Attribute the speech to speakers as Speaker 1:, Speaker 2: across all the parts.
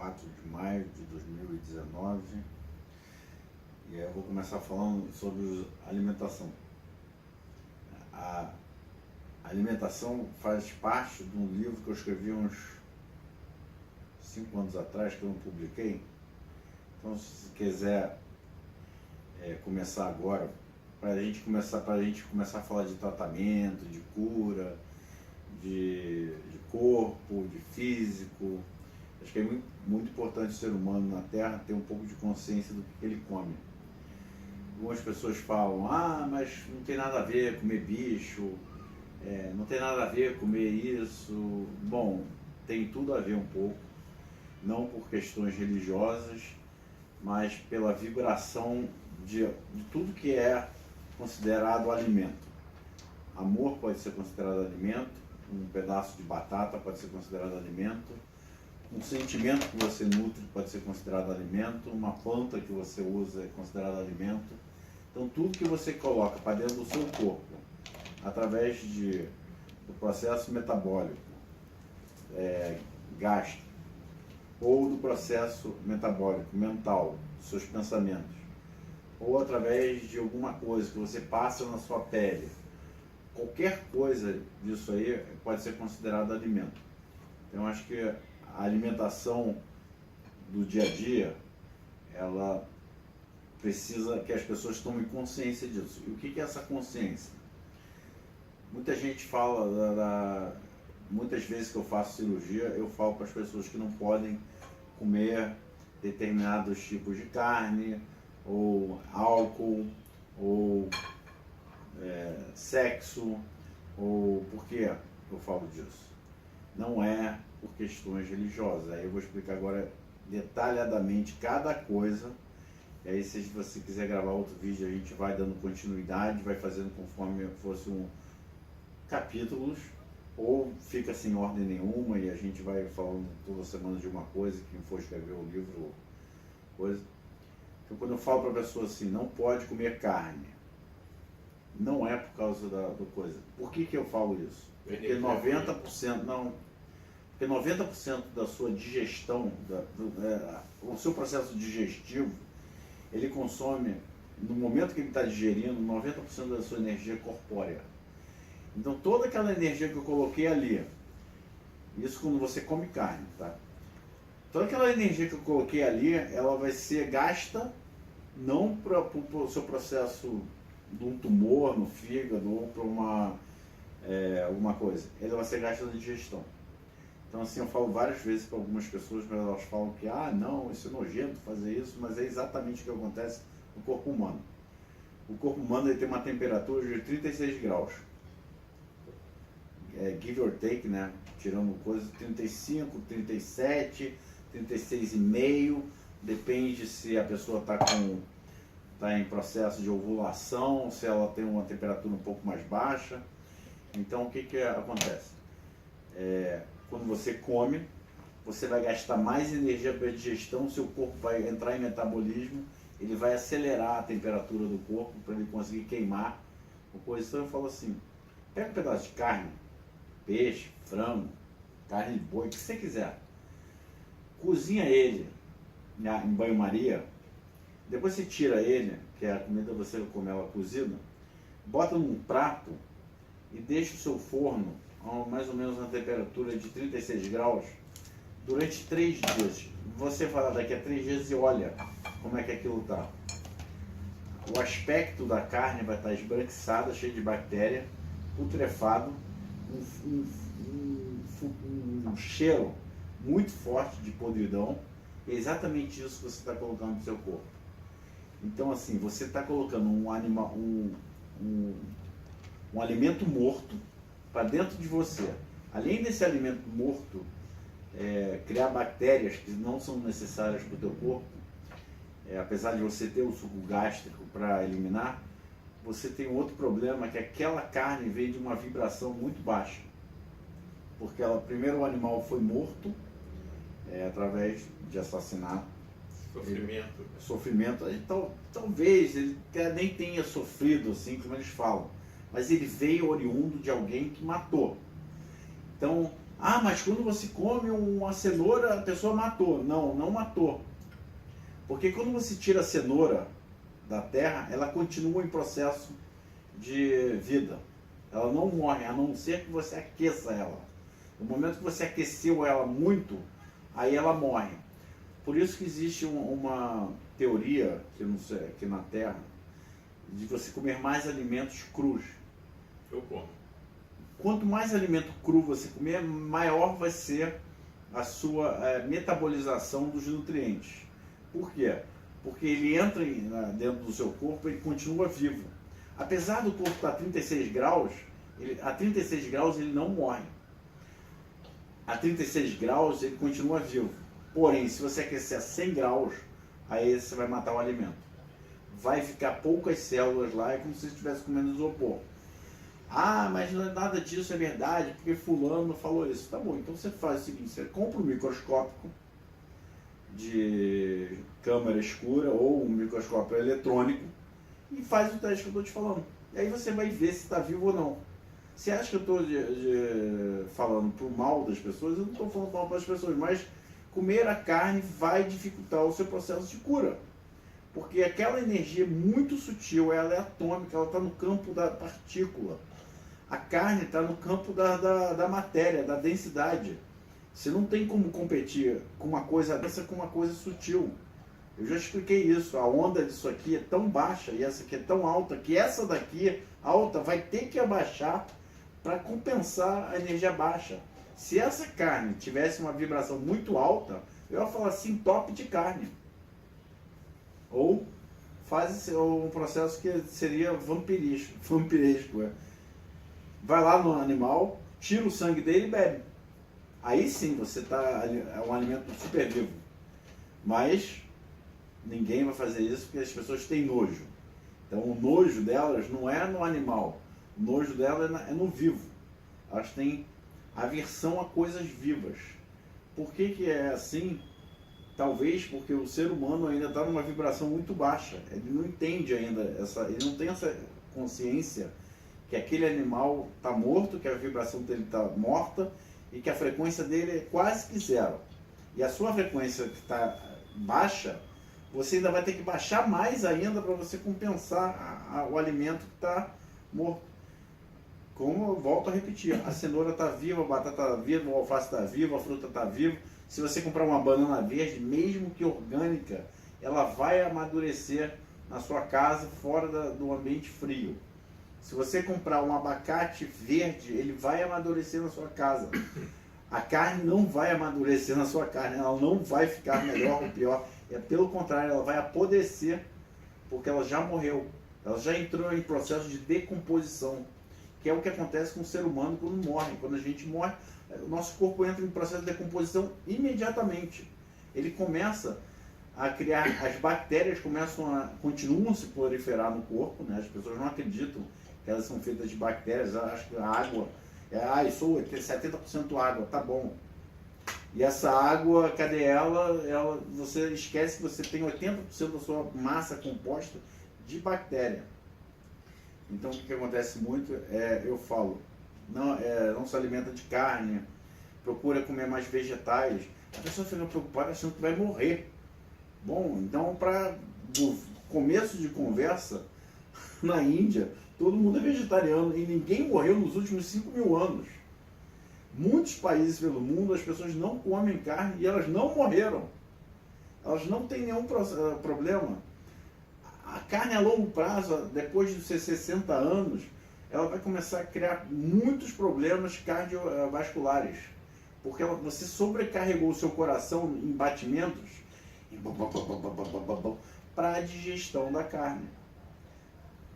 Speaker 1: 4 de maio de 2019 e aí eu vou começar falando sobre alimentação. A alimentação faz parte de um livro que eu escrevi uns 5 anos atrás, que eu não publiquei. Então, se quiser começar agora, para a gente começar a falar de tratamento, de cura, de corpo, de físico, acho que é muito importante o ser humano na Terra ter um pouco de consciência do que ele come. Algumas pessoas falam, mas não tem nada a ver comer bicho, não tem nada a ver comer isso. Bom, tem tudo a ver um pouco, não por questões religiosas, mas pela vibração de tudo que é considerado alimento. Amor pode ser considerado alimento, um pedaço de batata pode ser considerado alimento, um sentimento que você nutre pode ser considerado alimento, uma planta que você usa é considerado alimento. Então tudo que você coloca para dentro do seu corpo, através do processo metabólico, gástrico, ou do processo metabólico mental, dos seus pensamentos, ou através de alguma coisa que você passa na sua pele, qualquer coisa disso aí pode ser considerado alimento. Então acho que a alimentação do dia a dia, ela precisa que as pessoas tomem consciência disso. E o que é essa consciência? Muita gente fala, muitas vezes que eu faço cirurgia, eu falo para as pessoas que não podem comer determinados tipos de carne, ou álcool, ou sexo, ou por que eu falo disso? Não é por questões religiosas. Aí eu vou explicar agora detalhadamente cada coisa. E aí, se você quiser gravar outro vídeo, a gente vai dando continuidade, vai fazendo conforme fosse capítulos, ou fica sem ordem nenhuma e a gente vai falando toda semana de uma coisa, quem for escrever o livro, coisa. Então, quando eu falo para a pessoa assim, não pode comer carne, não é por causa do coisa. Por que eu falo isso? Porque 90% da sua digestão, o seu processo digestivo, ele consome, no momento que ele está digerindo, 90% da sua energia corpórea. Então toda aquela energia que eu coloquei ali, isso quando você come carne, tá? Toda aquela energia que eu coloquei ali, ela vai ser gasta não para o seu processo de um tumor no fígado ou para alguma coisa, ela vai ser gasta na digestão. Então assim, eu falo várias vezes para algumas pessoas, mas elas falam que não, isso é nojento fazer isso, mas é exatamente o que acontece no corpo humano. O corpo humano ele tem uma temperatura de 36 graus. Give or take, né? Tirando coisa, 35, 37, 36,5, depende se a pessoa está em processo de ovulação, se ela tem uma temperatura um pouco mais baixa. Então o que acontece? Quando você come, você vai gastar mais energia para a digestão, seu corpo vai entrar em metabolismo, ele vai acelerar a temperatura do corpo para ele conseguir queimar a coisa. Então eu falo assim, pega um pedaço de carne, peixe, frango, carne de boi, o que você quiser, cozinha ele em banho-maria, depois você tira ele, que é a comida você vai comer ela cozida, bota num prato e deixa o seu forno mais ou menos na temperatura de 36 graus durante 3 dias. Você vai lá daqui a 3 dias e olha como é que aquilo está. O aspecto da carne vai estar esbranquiçado, cheio de bactéria, putrefado, um cheiro muito forte de podridão. É exatamente isso que você está colocando no seu corpo. Então assim, você está colocando um alimento morto para dentro de você. Além desse alimento morto criar bactérias que não são necessárias para o teu corpo, apesar de você ter o suco gástrico para eliminar, você tem outro problema, que aquela carne veio de uma vibração muito baixa. Porque primeiro o animal foi morto através de assassinato. Sofrimento. Então, talvez ele nem tenha sofrido assim como eles falam, mas ele veio oriundo de alguém que matou. Então Ah, mas quando você come uma cenoura, a pessoa matou. Não, não matou. Porque quando você tira a cenoura da terra, ela continua em processo de vida. Ela não morre, a não ser que você aqueça ela. No momento que você aqueceu ela muito, aí ela morre. Por isso que existe uma teoria aqui na Terra de você comer mais alimentos crus.
Speaker 2: Eu como.
Speaker 1: Quanto mais alimento cru você comer, maior vai ser a sua metabolização dos nutrientes. Por quê? Porque ele entra dentro do seu corpo e ele continua vivo. Apesar do corpo estar a 36 graus, a 36 graus ele não morre. A 36 graus ele continua vivo. Porém, se você aquecer a 100 graus, aí você vai matar o alimento. Vai ficar poucas células lá, é como se você estivesse comendo isopor. Ah, mas nada disso é verdade, porque fulano falou isso. Tá bom, então você faz o seguinte, você compra um microscópio de câmera escura ou um microscópio eletrônico e faz o teste que eu estou te falando. E aí você vai ver se está vivo ou não. Você acha que eu estou falando pro mal das pessoas? Eu não estou falando mal para as pessoas, mas comer a carne vai dificultar o seu processo de cura. Porque aquela energia muito sutil, ela é atômica, ela está no campo da partícula. A carne está no campo da matéria, da densidade. Você não tem como competir com uma coisa densa com uma coisa sutil. Eu já expliquei isso, a onda disso aqui é tão baixa e essa aqui é tão alta, que essa daqui, alta, vai ter que abaixar para compensar a energia baixa. Se essa carne tivesse uma vibração muito alta, eu ia falar assim, top de carne. Ou faz um processo que seria vampiresco. Vai lá no animal, tira o sangue dele e bebe. Aí sim você é um alimento super vivo. Mas ninguém vai fazer isso porque as pessoas têm nojo. Então o nojo delas não é no animal, o nojo delas é no vivo. Elas têm aversão a coisas vivas. Por que é assim? Talvez porque o ser humano ainda está numa vibração muito baixa. Ele não entende ainda, ele não tem essa consciência que aquele animal está morto, que a vibração dele está morta e que a frequência dele é quase que zero. E a sua frequência que está baixa, você ainda vai ter que baixar mais ainda para você compensar o alimento que está morto. Como eu volto a repetir, a cenoura está viva, a batata está viva, o alface está vivo, a fruta está viva. Se você comprar uma banana verde, mesmo que orgânica, ela vai amadurecer na sua casa, fora do ambiente frio. Se você comprar um abacate verde, ele vai amadurecer na sua casa. A carne não vai amadurecer na sua carne, ela não vai ficar melhor ou pior. Pelo contrário, ela vai apodrecer, porque ela já morreu. Ela já entrou em processo de decomposição, que é o que acontece com o ser humano quando morre. Quando a gente morre, o nosso corpo entra em processo de decomposição imediatamente. Ele começa a criar, as bactérias continuam a se proliferar no corpo, né? As pessoas não acreditam que elas são feitas de bactérias, elas acham que a água, eu sou 70% água, tá bom. E essa água, cadê ela? Você esquece que você tem 80% da sua massa composta de bactéria. Então o que acontece muito eu falo, não se alimenta de carne, procura comer mais vegetais. A pessoa fica preocupada achando que vai morrer. Bom, então para começo de conversa, na Índia, todo mundo é vegetariano e ninguém morreu nos últimos 5.000 anos. Muitos países pelo mundo as pessoas não comem carne e elas não morreram. Elas não têm nenhum problema. A carne a longo prazo, depois de seus 60 anos, ela vai começar a criar muitos problemas cardiovasculares. Porque você sobrecarregou o seu coração em batimentos para a digestão da carne.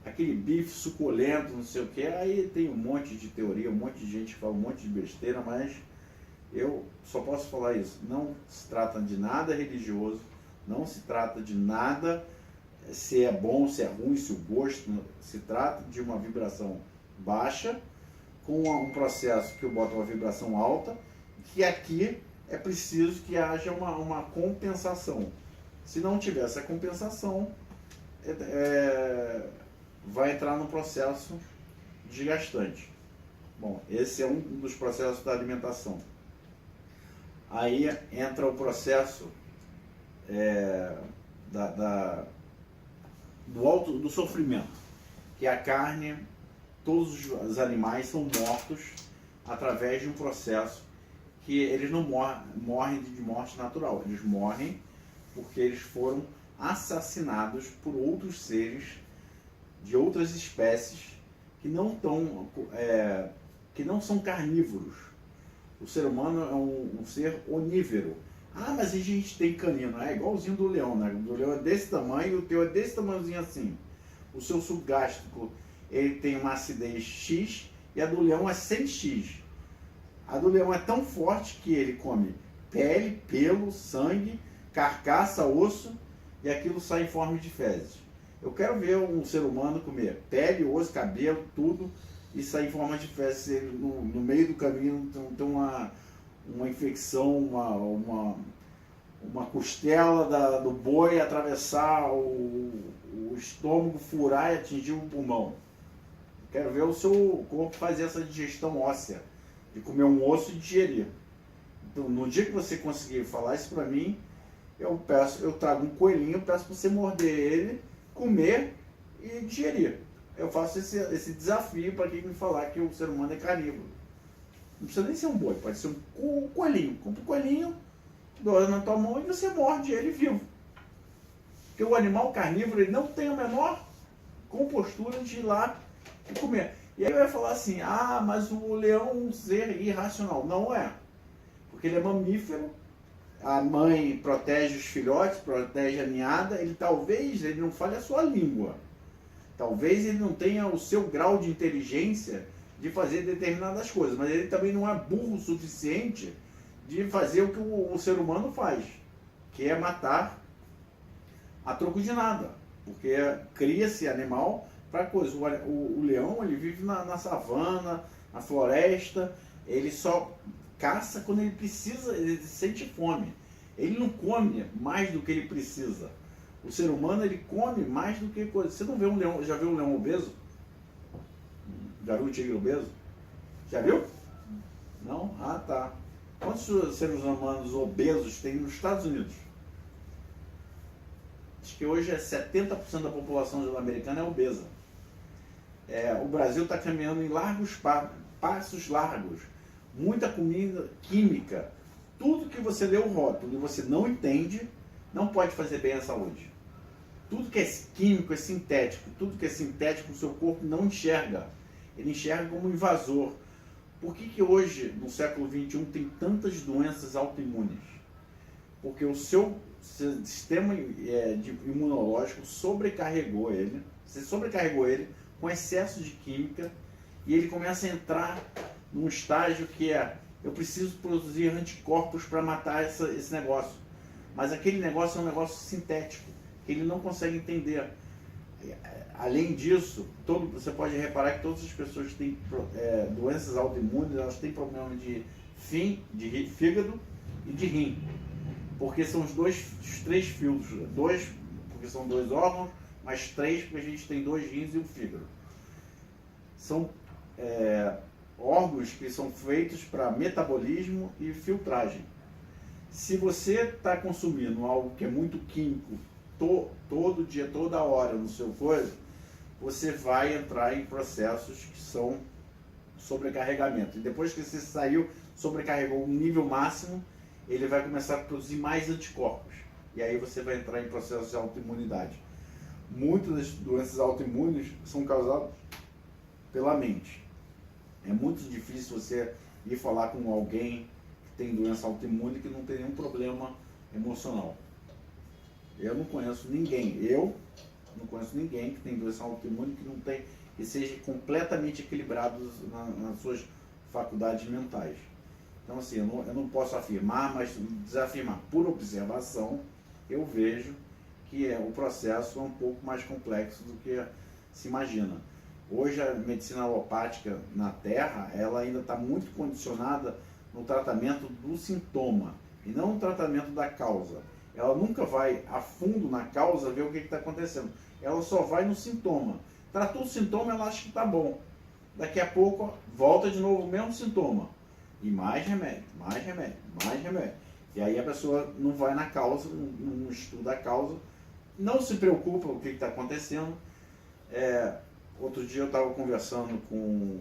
Speaker 1: Aquele bife suculento, não sei o que, aí tem um monte de teoria, um monte de gente que fala um monte de besteira, mas eu só posso falar isso. Não se trata de nada religioso, não se trata de nada se é bom, se é ruim, se o gosto, se trata de uma vibração baixa com um processo que eu boto uma vibração alta, que aqui é preciso que haja uma compensação. Se não tiver essa compensação, vai entrar no processo desgastante. Bom, esse é um dos processos da alimentação. Aí entra o processo do sofrimento, que a carne, todos os animais são mortos através de um processo que eles não morrem de morte natural, eles morrem porque eles foram assassinados por outros seres de outras espécies que não são carnívoros. O ser humano é um ser onívoro. Ah, mas a gente tem canino. É igualzinho do leão, né? O leão é desse tamanho e o teu é desse tamanhozinho assim. O seu suco gástrico, ele tem uma acidez X e a do leão é 100x. A do leão é tão forte que ele come pele, pelo, sangue, carcaça, osso e aquilo sai em forma de fezes. Eu quero ver um ser humano comer pele, osso, cabelo, tudo e sair em forma de fezes. Ele, no meio do caminho tem uma infecção, uma costela do boi atravessar o estômago, furar e atingir o pulmão. Quero ver o seu corpo fazer essa digestão óssea, de comer um osso e digerir. Então, no dia que você conseguir falar isso para mim, eu trago um coelhinho, peço para você morder ele, comer e digerir. Eu faço esse desafio para quem me falar que o ser humano é carnívoro. Não precisa nem ser um boi, pode ser um coelhinho. Compra um coelhinho, doa na tua mão e você morde ele vivo. Porque o animal carnívoro ele não tem a menor compostura de ir lá e comer. E aí eu ia falar assim, ah, mas o leão é um ser irracional. Não é. Porque ele é mamífero, a mãe protege os filhotes, protege a ninhada, talvez ele não fale a sua língua. Talvez ele não tenha o seu grau de inteligência de fazer determinadas coisas, mas ele também não é burro o suficiente de fazer o que o ser humano faz, que é matar a troco de nada, porque cria-se animal para coisa. O leão ele vive na savana, na floresta, ele só caça quando ele precisa, ele sente fome. Ele não come mais do que ele precisa. O ser humano ele come mais do que coisa. Você não vê um leão, já viu um leão obeso? Já viu um tigre obeso? Já viu? Não? Ah, tá. Quantos seres humanos obesos tem nos Estados Unidos? Acho que hoje 70% da população sul-americana é obesa. O Brasil está caminhando em largos passos largos. Muita comida química. Tudo que você lê o rótulo e você não entende, não pode fazer bem à saúde. Tudo que é químico é sintético. Tudo que é sintético o seu corpo não enxerga. Ele enxerga como um invasor. Por que hoje, no século XXI, tem tantas doenças autoimunes? Porque o seu sistema imunológico sobrecarregou ele. Você sobrecarregou ele com excesso de química e ele começa a entrar num estágio que eu preciso produzir anticorpos para matar esse negócio. Mas aquele negócio é um negócio sintético, que ele não consegue entender. Além disso, você pode reparar que todas as pessoas que têm doenças autoimunes, elas têm problema de fígado e de rim. Porque são os três filtros. Dois, porque são 2 órgãos, mas 3, porque a gente tem 2 rins e um fígado. São órgãos que são feitos para metabolismo e filtragem. Se você está consumindo algo que é muito químico todo dia, toda hora no seu corpo, você vai entrar em processos que são sobrecarregamento. E depois que você sobrecarregou um nível máximo, ele vai começar a produzir mais anticorpos. E aí você vai entrar em processos de autoimunidade. Muitas das doenças autoimunes são causadas pela mente. É muito difícil você ir falar com alguém que tem doença autoimune que não tem nenhum problema emocional. Eu não conheço ninguém que tem doença autoimune que seja completamente equilibrado nas suas faculdades mentais. Então assim, eu não posso afirmar, mas desafirmar. Por observação, eu vejo que o processo é um pouco mais complexo do que se imagina. Hoje a medicina alopática na Terra, ela ainda está muito condicionada no tratamento do sintoma e não no tratamento da causa. Ela nunca vai a fundo na causa ver o que está acontecendo. Ela só vai no sintoma. Tratou o sintoma, ela acha que está bom. Daqui a pouco volta de novo o mesmo sintoma. E mais remédio, mais remédio, mais remédio. E aí a pessoa não vai na causa, não estuda a causa, não se preocupa com o que está acontecendo. Outro dia eu estava conversando com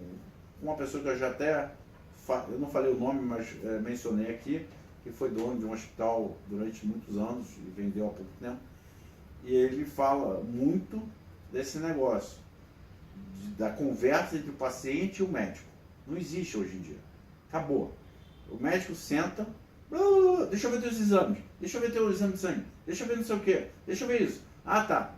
Speaker 1: uma pessoa que eu já até, eu não falei o nome, mas mencionei aqui, que foi dono de um hospital durante muitos anos e vendeu há pouco tempo. E ele fala muito desse negócio, da conversa entre o paciente e o médico. Não existe hoje em dia. Acabou. O médico senta, deixa eu ver teus exames, deixa eu ver teu exame de sangue, deixa eu ver não sei o que, deixa eu ver isso. Ah, tá.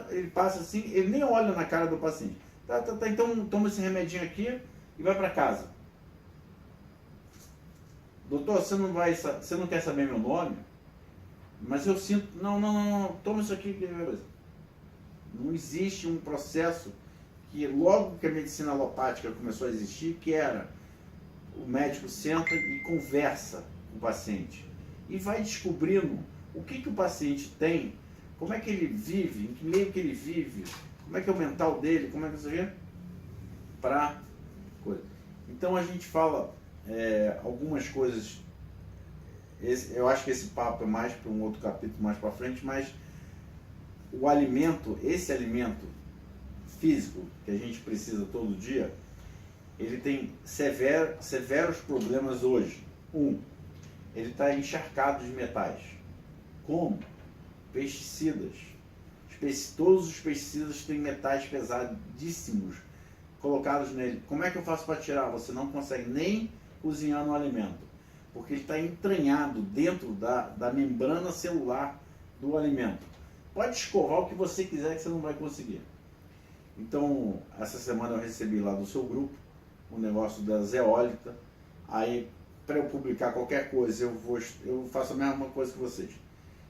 Speaker 1: Ele passa assim, ele nem olha na cara do paciente. Tá, então toma esse remedinho aqui e vai para casa. Doutor, você não quer saber meu nome? Mas eu sinto, não, toma isso aqui. Não existe um processo que logo que a medicina alopática começou a existir, que era o médico senta e conversa com o paciente e vai descobrindo o que o paciente tem, como é que ele vive, em que meio que ele vive, como é que é o mental dele, como é que isso aqui, para coisa. Então a gente fala algumas coisas. Eu acho que esse papo é mais para um outro capítulo mais para frente, mas o alimento, esse alimento físico que a gente precisa todo dia, ele tem severos problemas hoje. Ele está encharcado de metais. Como? Pesticidas. Todos os pesticidas têm metais pesadíssimos colocados nele. Como é que eu faço para tirar? Você não consegue nem cozinhar no alimento, porque ele está entranhado dentro da membrana celular do alimento. Pode escovar o que você quiser que você não vai conseguir. Então, essa semana eu recebi lá do seu grupo um negócio da zeólita. Aí, para eu publicar qualquer coisa, eu faço a mesma coisa que vocês.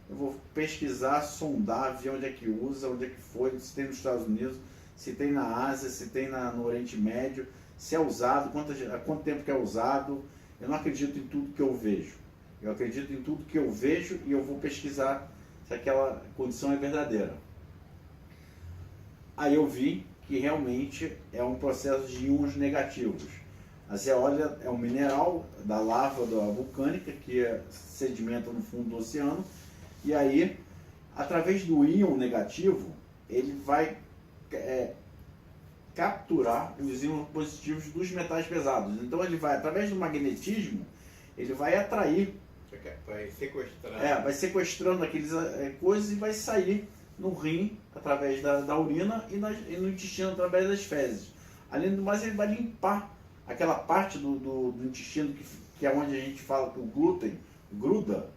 Speaker 1: Eu vou pesquisar, sondar, ver onde é que usa, onde é que foi, se tem nos Estados Unidos, se tem na Ásia, se tem no Oriente Médio, se é usado, há quanto tempo que é usado. Eu não acredito em tudo que eu vejo. Eu acredito em tudo que eu vejo e eu vou pesquisar se aquela condição é verdadeira. Aí eu vi que realmente é um processo de íons negativos. A zeólita é um mineral da lava vulcânica que sedimenta no fundo do oceano, e aí, através do íon negativo, ele vai capturar os íons positivos dos metais pesados. Então ele vai, através do magnetismo, ele vai atrair,
Speaker 2: vai sequestrar.
Speaker 1: Vai sequestrando aqueles coisas e vai sair no rim através da urina e no intestino através das fezes. Além do mais, ele vai limpar aquela parte do intestino que é onde a gente fala que o glúten gruda.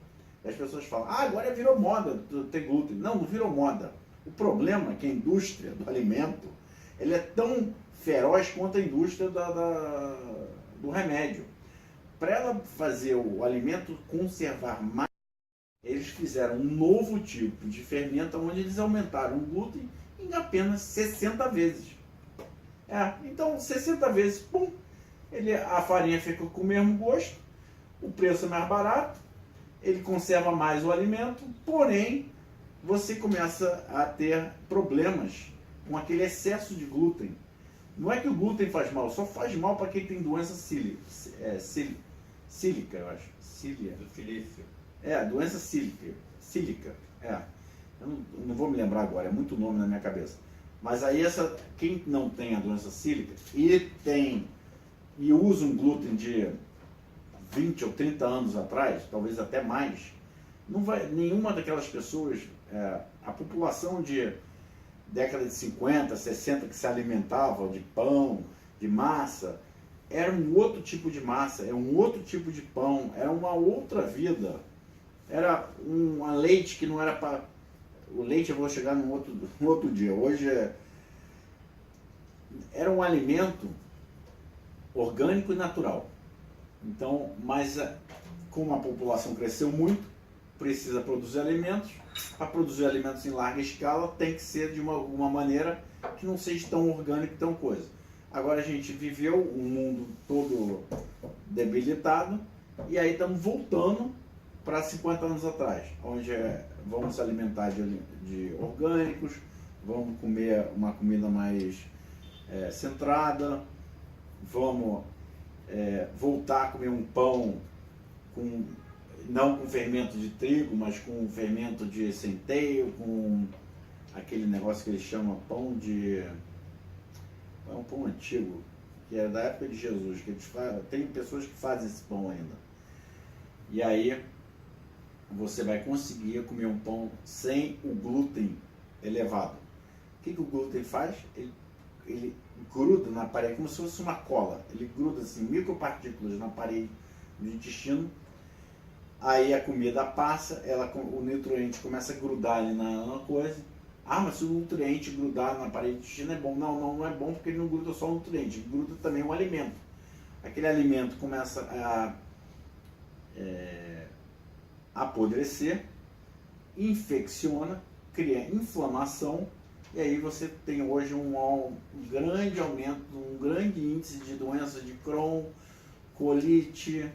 Speaker 1: E as pessoas falam, agora virou moda ter glúten. Não virou moda. O problema é que a indústria do alimento, ele é tão feroz quanto a indústria do remédio. Para ela fazer o alimento conservar mais, eles fizeram um novo tipo de fermento onde eles aumentaram o glúten em apenas 60 vezes. Então 60 vezes, a farinha fica com o mesmo gosto, o preço é mais barato, ele conserva mais o alimento, porém você começa a ter problemas com aquele excesso de glúten. Não é que o glúten faz mal, só faz mal para quem tem doença cílica, eu acho.
Speaker 2: Do silício.
Speaker 1: Doença cílica. Eu não vou me lembrar agora, é muito nome na minha cabeça. Mas aí quem não tem a doença cílica e usa um glúten de 20 ou 30 anos atrás, talvez até mais, nenhuma daquelas pessoas, a população de década de 50, 60 que se alimentava de pão, de massa, era um outro tipo de massa, é um outro tipo de pão, era uma outra vida. Era um leite que não era para... O leite eu vou chegar num outro dia. Hoje era um alimento orgânico e natural. Então, mas como a população cresceu muito, precisa produzir alimentos. Para produzir alimentos em larga escala tem que ser de uma maneira que não seja tão orgânico, tão coisa. Agora a gente viveu um mundo todo debilitado e aí estamos voltando para 50 anos atrás, onde vamos se alimentar de orgânicos, vamos comer uma comida mais centrada, vamos voltar a comer um pão não com fermento de trigo, mas com fermento de centeio, com aquele negócio que eles chamam pão de... É um pão antigo, que é da época de Jesus, que tem pessoas que fazem esse pão ainda. E aí você vai conseguir comer um pão sem o glúten elevado. O que o glúten faz? Ele gruda na parede, como se fosse uma cola. Ele gruda assim, micropartículas na parede do intestino. Aí a comida passa, o nutriente começa a grudar ali na coisa. Ah, mas se o nutriente grudar na parede do intestino é bom. Não é bom, porque ele não gruda só o nutriente, ele gruda também o alimento. Aquele alimento começa a apodrecer, infecciona, cria inflamação, e aí você tem hoje um grande aumento, um grande índice de doenças de Crohn, colite,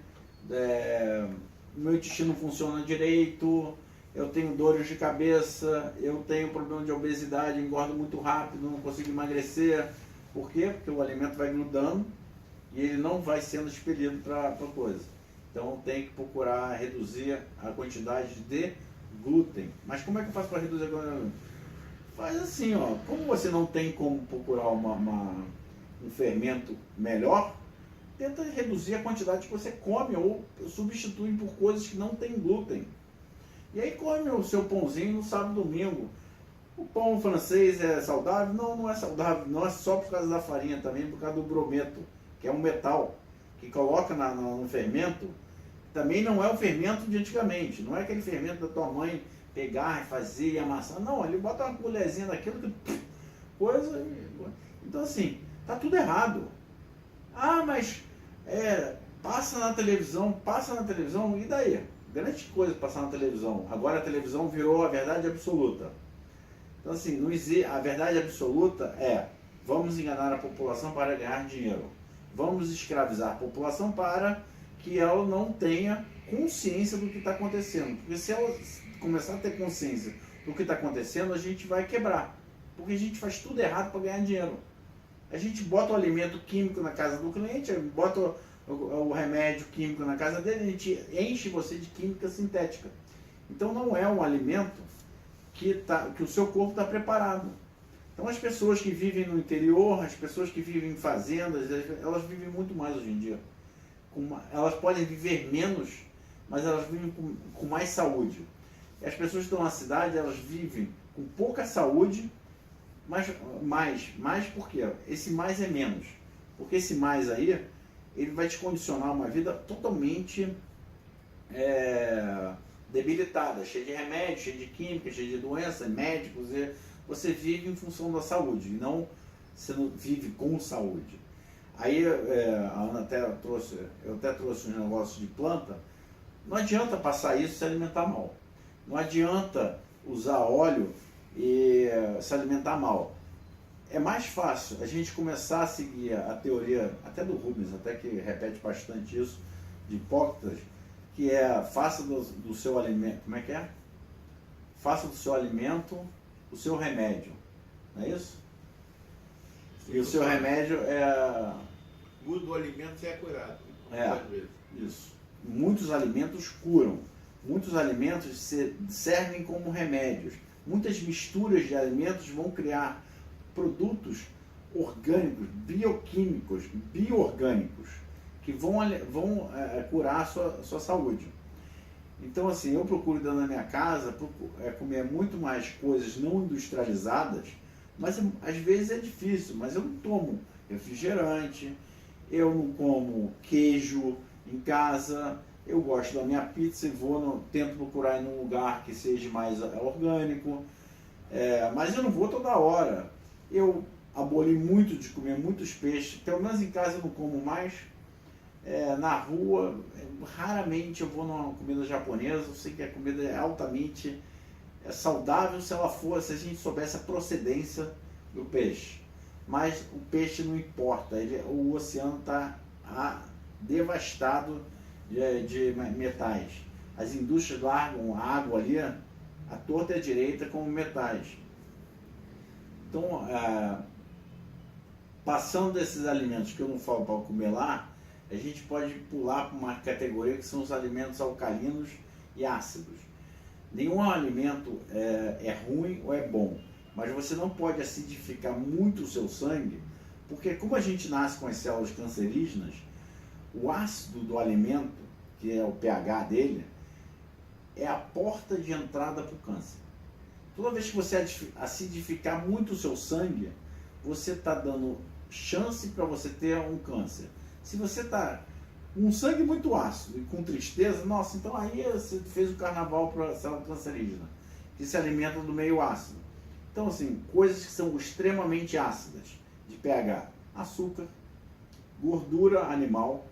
Speaker 1: meu intestino não funciona direito, eu tenho dores de cabeça, eu tenho problema de obesidade, engordo muito rápido, não consigo emagrecer. Por quê? Porque o alimento vai grudando e ele não vai sendo expelido para a coisa. Então tem que procurar reduzir a quantidade de glúten. Mas como é que eu faço para reduzir a glúten? Faz assim, ó, como você não tem como procurar um fermento melhor, tenta reduzir a quantidade que você come ou substitui por coisas que não tem glúten. E aí come o seu pãozinho no sábado e domingo. O pão francês é saudável? Não é saudável. Não é só por causa da farinha também, por causa do brometo, que é um metal que coloca no fermento. Também não é o fermento de antigamente. Não é aquele fermento da tua mãe pegar e fazer e amassar. Não, ele bota uma colherzinha daquilo que... coisa... Então assim, tá tudo errado. Ah, mas passa na televisão, e daí? Grande coisa passar na televisão. Agora a televisão virou a verdade absoluta. Então assim, a verdade absoluta é: vamos enganar a população para ganhar dinheiro. Vamos escravizar a população para que ela não tenha consciência do que está acontecendo. Porque se ela começar a ter consciência do que está acontecendo, a gente vai quebrar. Porque a gente faz tudo errado para ganhar dinheiro. A gente bota o alimento químico na casa do cliente, bota o remédio químico na casa dele, a gente enche você de química sintética. Então não é um alimento que o seu corpo está preparado. Então as pessoas que vivem no interior, as pessoas que vivem em fazendas, elas vivem muito mais hoje em dia. Elas podem viver menos, mas elas vivem com mais saúde. E as pessoas que estão na cidade, elas vivem com pouca saúde, mas mais por quê? Esse mais é menos. Porque esse mais aí, ele vai te condicionar uma vida totalmente debilitada, cheia de remédios, cheia de química, cheia de doenças, médicos. Você vive em função da saúde, você não vive com saúde. Aí a Ana eu até trouxe um negócio de planta. Não adianta passar isso e se alimentar mal. Não adianta usar óleo e se alimentar mal. É mais fácil a gente começar a seguir a teoria, até do Rubens, até que repete bastante isso, de Hipócrates, que faça do seu alimento, como é que é? Faça do seu alimento o seu remédio, não é isso? E o seu remédio
Speaker 2: Muda o alimento e é curado.
Speaker 1: Isso. Muitos alimentos curam, muitos alimentos servem como remédios. Muitas misturas de alimentos vão criar produtos orgânicos, bioquímicos, bioorgânicos, que vão curar a sua saúde. Então, assim, eu procuro dentro da minha casa comer muito mais coisas não industrializadas, mas às vezes é difícil, mas eu não tomo refrigerante, eu não como queijo em casa, eu gosto da minha pizza e tento procurar em um lugar que seja mais orgânico, mas eu não vou toda hora. Eu aboli muito de comer muitos peixes, pelo menos em casa eu não como mais. Na rua, raramente eu vou numa comida japonesa. Eu sei que a comida é altamente saudável se a gente soubesse a procedência do peixe. Mas o peixe não importa, o oceano está devastado de metais. As indústrias largam a água ali, a torta e a direita, como metais. Então, passando desses alimentos que eu não falo para comer lá, a gente pode pular para uma categoria que são os alimentos alcalinos e ácidos. Nenhum alimento é ruim ou é bom, mas você não pode acidificar muito o seu sangue, porque como a gente nasce com as células cancerígenas, o ácido do alimento, que é o pH dele, é a porta de entrada para o câncer. Toda vez que você acidificar muito o seu sangue, você está dando chance para você ter um câncer. Se você está com um sangue muito ácido e com tristeza, nossa, então aí você fez o carnaval para a célula cancerígena, que se alimenta do meio ácido. Então, assim, coisas que são extremamente ácidas, de pH, açúcar, gordura animal,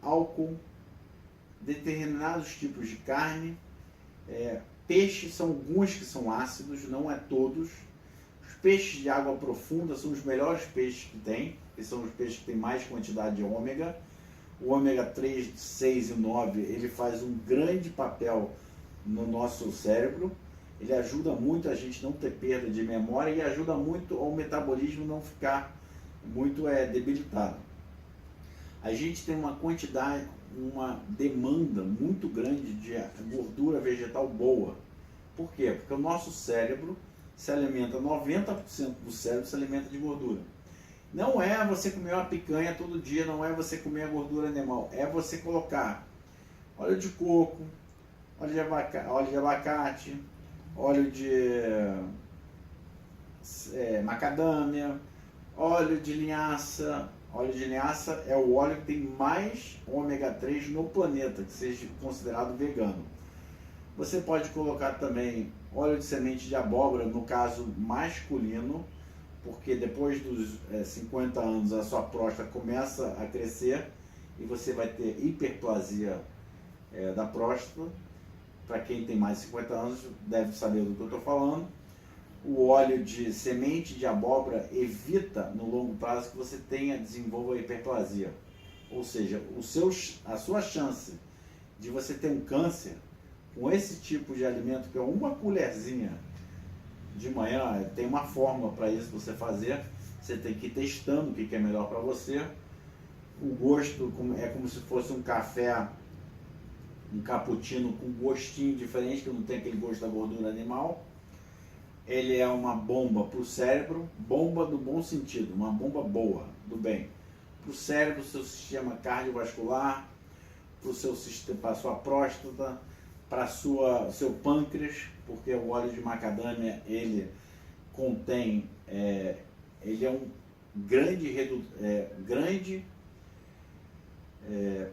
Speaker 1: álcool, determinados tipos de carne, peixes são alguns que são ácidos, não é todos. Os peixes de água profunda são os melhores peixes que tem, que são os peixes que têm mais quantidade de ômega. O ômega 3, 6 e 9, ele faz um grande papel no nosso cérebro. Ele ajuda muito a gente não ter perda de memória e ajuda muito ao metabolismo não ficar muito debilitado. A gente tem uma quantidade, uma demanda muito grande de gordura vegetal boa. Por quê? Porque o nosso cérebro se alimenta, 90% do cérebro se alimenta de gordura. Não é você comer uma picanha todo dia, não é você comer a gordura animal, é você colocar óleo de coco, óleo de abacate, óleo de macadâmia, óleo de linhaça. Óleo de linhaça é o óleo que tem mais ômega 3 no planeta, que seja considerado vegano. Você pode colocar também óleo de semente de abóbora, no caso masculino, porque depois dos 50 anos a sua próstata começa a crescer e você vai ter hiperplasia da próstata. Para quem tem mais de 50 anos deve saber do que eu estou falando. O óleo de semente de abóbora evita no longo prazo que você desenvolva hiperplasia. Ou seja, a sua chance de você ter um câncer com esse tipo de alimento, que é uma colherzinha de manhã, tem uma forma para isso você fazer. Você tem que ir testando o que é melhor para você. O gosto é como se fosse um café, um cappuccino com gostinho diferente, que não tem aquele gosto da gordura animal. Ele é uma bomba para o cérebro, bomba no bom sentido, uma bomba boa, do bem. Para o cérebro, seu sistema cardiovascular, para a sua próstata, para seu pâncreas, porque o óleo de macadâmia, ele contém, ele é um grande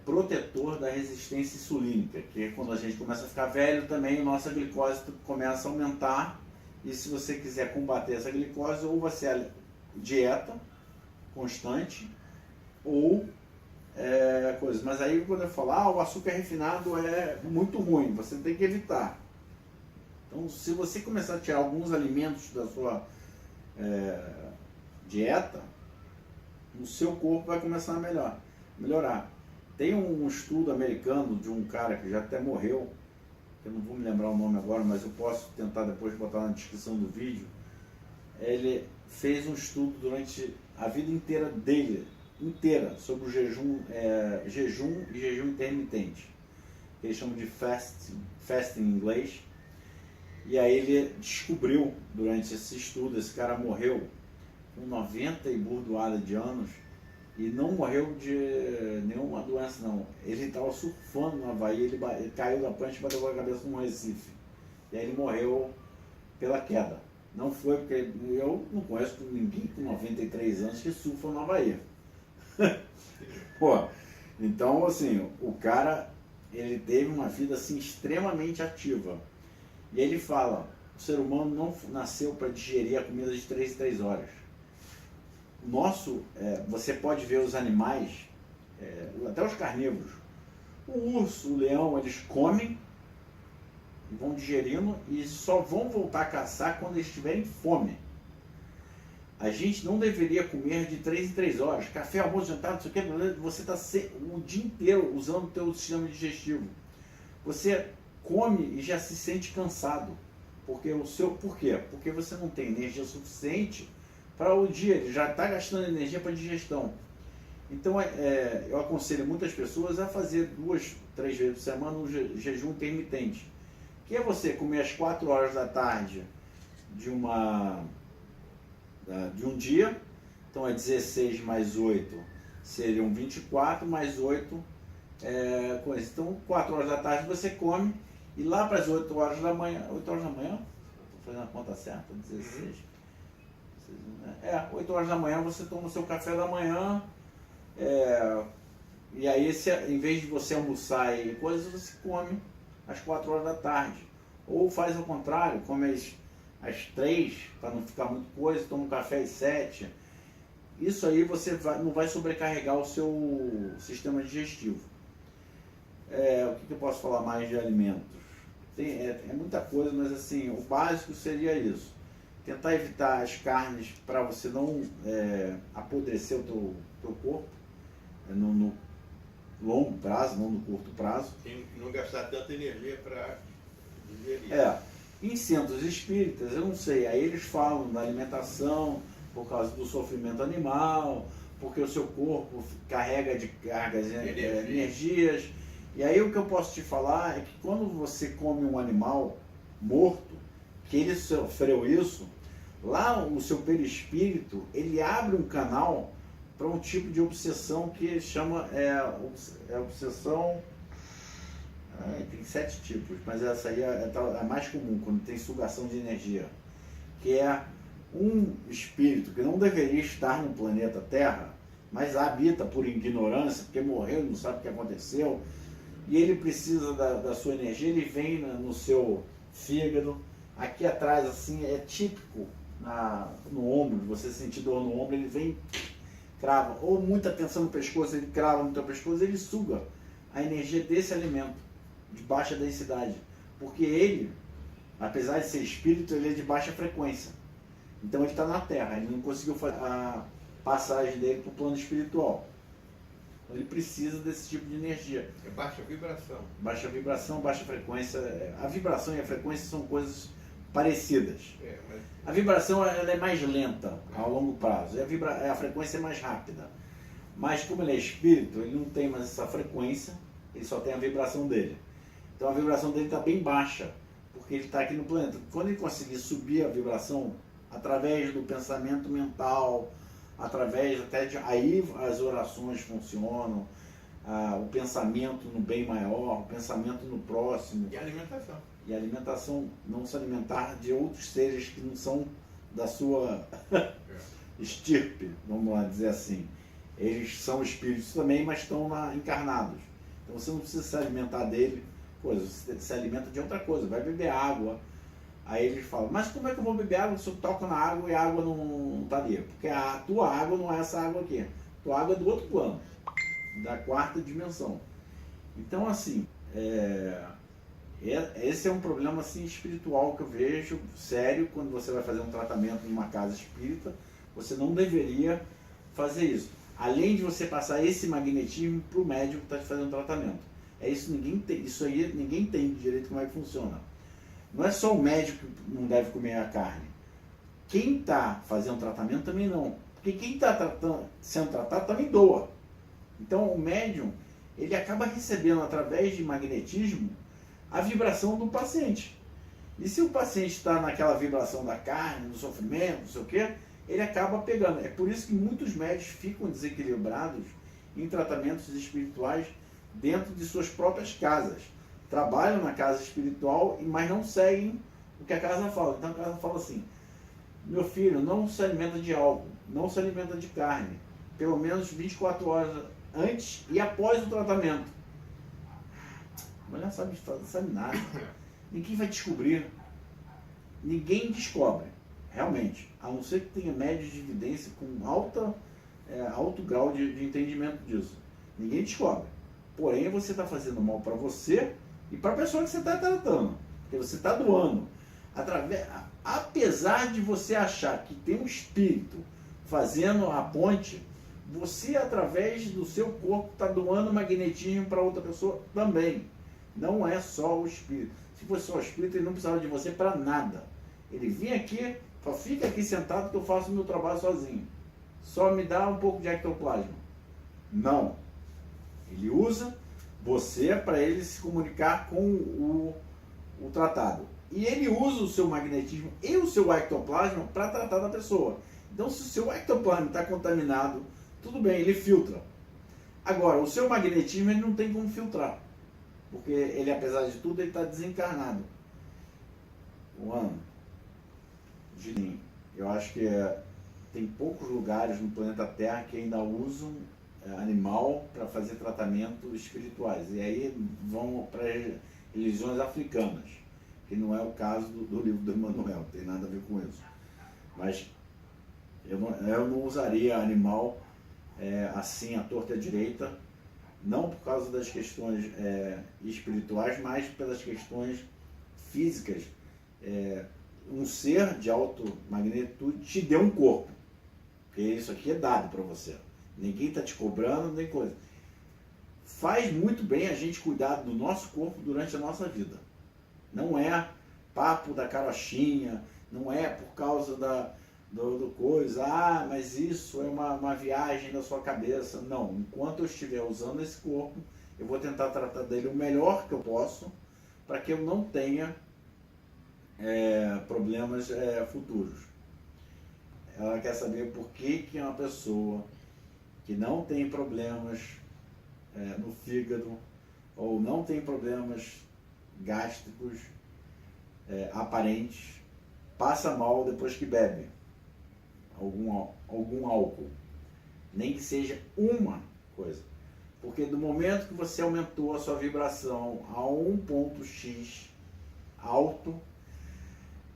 Speaker 1: protetor da resistência insulínica, que é quando a gente começa a ficar velho também, a nossa glicose começa a aumentar. E se você quiser combater essa glicose, ou você dieta constante, ou coisa. Mas aí quando eu falo, o açúcar refinado é muito ruim, você tem que evitar. Então, se você começar a tirar alguns alimentos da sua dieta, o seu corpo vai começar a melhorar. Tem um estudo americano de um cara que já até morreu, eu não vou me lembrar o nome agora, mas eu posso tentar depois botar na descrição do vídeo. Ele fez um estudo durante a vida inteira dele, sobre o jejum e jejum intermitente, que eles chamam de fasting em inglês. E aí ele descobriu, durante esse estudo, esse cara morreu com 90 e burdoada de anos, e não morreu de nenhuma doença, não. Ele estava surfando no Havaí, ele caiu da prancha e bateu a cabeça num Recife. E aí ele morreu pela queda. Não foi porque eu não conheço ninguém com 93 anos que surfa no Havaí. Pô, então, assim, o cara, ele teve uma vida assim, extremamente ativa. E ele fala, o ser humano não nasceu para digerir a comida de 3 em 3 horas. Você pode ver os animais, até os carnívoros, o urso, o leão, eles comem, vão digerindo e só vão voltar a caçar quando eles tiverem fome. A gente não deveria comer de 3 em 3 horas, café, almoço, jantar, não sei o que, você está o dia inteiro usando o teu sistema digestivo. Você come e já se sente cansado. Por quê? Porque você não tem energia suficiente para o dia, ele já está gastando energia para digestão. Então, eu aconselho muitas pessoas a fazer 2, 3 vezes por semana um jejum intermitente, que é você comer às 4 horas da tarde de um dia, então é 16 mais 8, seriam 24, mais 8, com isso. Então, 4 horas da tarde você come, e lá para as 8 horas da manhã, 8 horas da manhã, estou fazendo a conta certa, 16, 8 horas da manhã você toma o seu café da manhã, e aí em vez de você almoçar e coisas, você come às 4 horas da tarde. Ou faz ao contrário, come às 3, para não ficar muito coisa, toma um café às 7. Isso aí você não vai sobrecarregar o seu sistema digestivo. O que eu posso falar mais de alimentos? É muita coisa, mas assim, o básico seria isso. Tentar evitar as carnes para você não apodrecer o teu corpo no longo prazo, não no curto prazo.
Speaker 2: E não gastar tanta energia para digerir.
Speaker 1: Em centros espíritas, eu não sei, aí eles falam da alimentação por causa do sofrimento animal, porque o seu corpo carrega de cargas, energias. E aí o que eu posso te falar é que quando você come um animal morto, que ele sofreu isso, lá o seu perispírito, ele abre um canal para um tipo de obsessão que chama obsessão. Tem 7 tipos, mas essa aí é a mais comum, quando tem sugação de energia, que é um espírito que não deveria estar no planeta Terra, mas habita por ignorância, porque morreu, não sabe o que aconteceu, e ele precisa da sua energia. Ele vem no seu fígado, aqui atrás, assim, é típico no ombro, você sentir dor no ombro, ele vem, crava, ou muita tensão no pescoço, ele crava no teu pescoço, ele suga a energia desse alimento de baixa densidade, porque ele, apesar de ser espírito, ele é de baixa frequência, então ele está na Terra, ele não conseguiu fazer a passagem dele para o plano espiritual, então ele precisa desse tipo de energia.
Speaker 2: É baixa vibração.
Speaker 1: Baixa vibração, baixa frequência. A vibração e a frequência são coisas parecidas. A vibração ela é mais lenta a longo prazo, e a frequência é mais rápida, mas como ele é espírito, ele não tem mais essa frequência, ele só tem a vibração dele. Então a vibração dele está bem baixa, porque ele está aqui no planeta. Quando ele conseguir subir a vibração através do pensamento mental, através até aí as orações funcionam, o pensamento no bem maior, o pensamento no próximo.
Speaker 2: E a alimentação.
Speaker 1: E a alimentação, não se alimentar de outros seres que não são da sua estirpe, vamos lá dizer assim. Eles são espíritos também, mas estão encarnados. Então você não precisa se alimentar dele, você se alimenta de outra coisa, vai beber água. Aí eles falam, mas como é que eu vou beber água se eu toco na água e a água não está ali? Porque a tua água não é essa água aqui. A tua água é do outro plano, da 4ª dimensão. Então, assim, esse é um problema assim, espiritual que eu vejo sério quando você vai fazer um tratamento em uma casa espírita. Você não deveria fazer isso. Além de você passar esse magnetismo para o médico que está te fazendo o tratamento. Isso aí ninguém tem direito como é que funciona. Não é só o médico que não deve comer a carne. Quem está fazendo tratamento também não. Porque quem está sendo tratado também doa. Então o médium, ele acaba recebendo através de magnetismo a vibração do paciente. E se o paciente está naquela vibração da carne, do sofrimento, não sei o quê, ele acaba pegando. É por isso que muitos médicos ficam desequilibrados em tratamentos espirituais dentro de suas próprias casas. Trabalham na casa espiritual, mas não seguem o que a casa fala. Então a casa fala assim, meu filho, não se alimenta de álcool, não se alimenta de carne, pelo menos 24 horas antes e após o tratamento. A mulher não sabe nada. Ninguém vai descobrir. Ninguém descobre, realmente, a não ser que tenha médios de evidência com alto grau de entendimento disso. Ninguém descobre. Porém, você está fazendo mal para você e para a pessoa que você está tratando. Porque você está doando. Apesar de você achar que tem um espírito fazendo a ponte, você, através do seu corpo, está doando magnetismo para outra pessoa também. Não é só o espírito. Se fosse só o espírito, ele não precisava de você para nada. Ele vinha aqui, só fica aqui sentado que eu faço o meu trabalho sozinho. Só me dá um pouco de ectoplasma. Não. Ele usa você para ele se comunicar com o tratado. E ele usa o seu magnetismo e o seu ectoplasma para tratar da pessoa. Então, se o seu ectoplasma está contaminado, tudo bem, ele filtra. Agora, o seu magnetismo ele não tem como filtrar. Porque ele, apesar de tudo, ele está desencarnado. Gilinho, eu acho que tem poucos lugares no planeta Terra que ainda usam animal para fazer tratamentos espirituais. E aí vão para religiões africanas, que não é o caso do livro do Emmanuel, não tem nada a ver com isso. Mas eu não usaria animal assim, à torta e à direita, não por causa das questões espirituais, mas pelas questões físicas. Um ser de alta magnitude te deu um corpo, porque isso aqui é dado para você. Ninguém está te cobrando, nem coisa. Faz muito bem a gente cuidar do nosso corpo durante a nossa vida. Não é papo da carochinha, não é por causa do coisa, mas isso é uma viagem da sua cabeça. Não, enquanto eu estiver usando esse corpo, eu vou tentar tratar dele o melhor que eu posso, para que eu não tenha problemas futuros. Ela quer saber por que uma pessoa que não tem problemas no fígado ou não tem problemas gástricos aparentes passa mal depois que bebe algum álcool, nem que seja uma coisa. Porque do momento que você aumentou a sua vibração a um ponto X alto,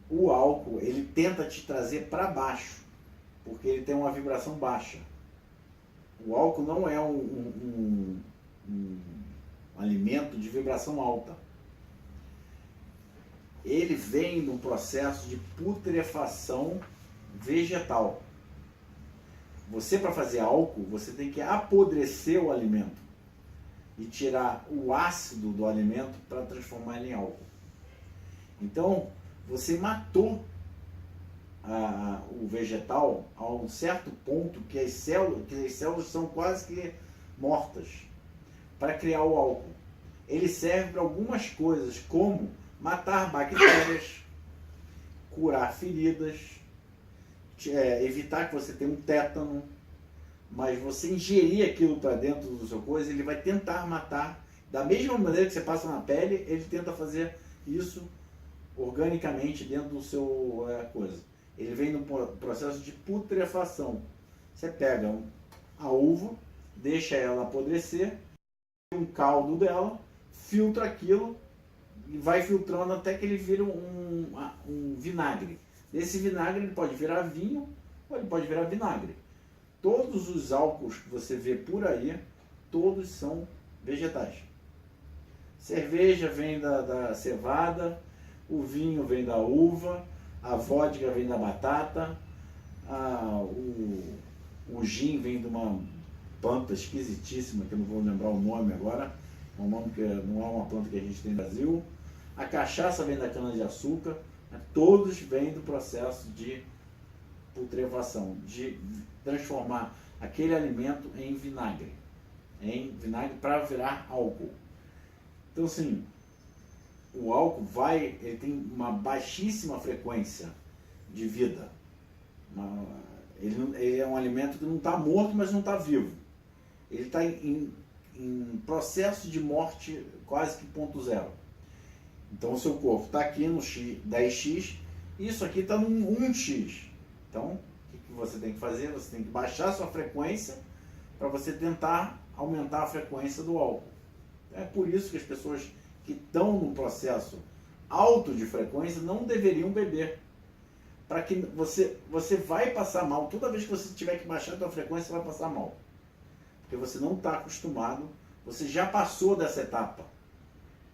Speaker 1: o álcool ele tenta te trazer para baixo, porque ele tem uma vibração baixa. O álcool não é um alimento de vibração alta. Ele vem num processo de putrefação vegetal. Você, para fazer álcool, você tem que apodrecer o alimento e tirar o ácido do alimento para transformar ele em álcool. Então, você matou o vegetal a um certo ponto que as células são quase que mortas para criar o álcool. Ele serve para algumas coisas, como matar bactérias, curar feridas, evitar que você tenha um tétano. Mas você ingerir aquilo para dentro do seu coisa, ele vai tentar matar. Da mesma maneira que você passa na pele, ele tenta fazer isso organicamente dentro do seu coisa. Ele vem no processo de putrefação. Você pega a uva, deixa ela apodrecer, um caldo dela, filtra aquilo e vai filtrando até que ele vira um vinagre. Esse vinagre ele pode virar vinho ou ele pode virar vinagre. Todos os álcools que você vê por aí, todos são vegetais. Cerveja vem da cevada, o vinho vem da uva, a vodka vem da batata, o gin vem de uma planta esquisitíssima, que eu não vou lembrar o nome agora, um nome que não é uma planta que a gente tem no Brasil. A cachaça vem da cana-de-açúcar, todos vêm do processo de putrefação, de transformar aquele alimento em vinagre para virar álcool. Então, assim, o álcool ele tem uma baixíssima frequência de vida. Ele é um alimento que não está morto, mas não está vivo. Ele está em processo de morte quase que ponto zero. Então o seu corpo está aqui no 10x, e isso aqui está no 1x. Então, o que você tem que fazer? Você tem que baixar a sua frequência para você tentar aumentar a frequência do álcool. É por isso que as pessoas que estão no processo alto de frequência não deveriam beber. Para que você vai passar mal. Toda vez que você tiver que baixar a sua frequência, você vai passar mal. Porque você não está acostumado, você já passou dessa etapa.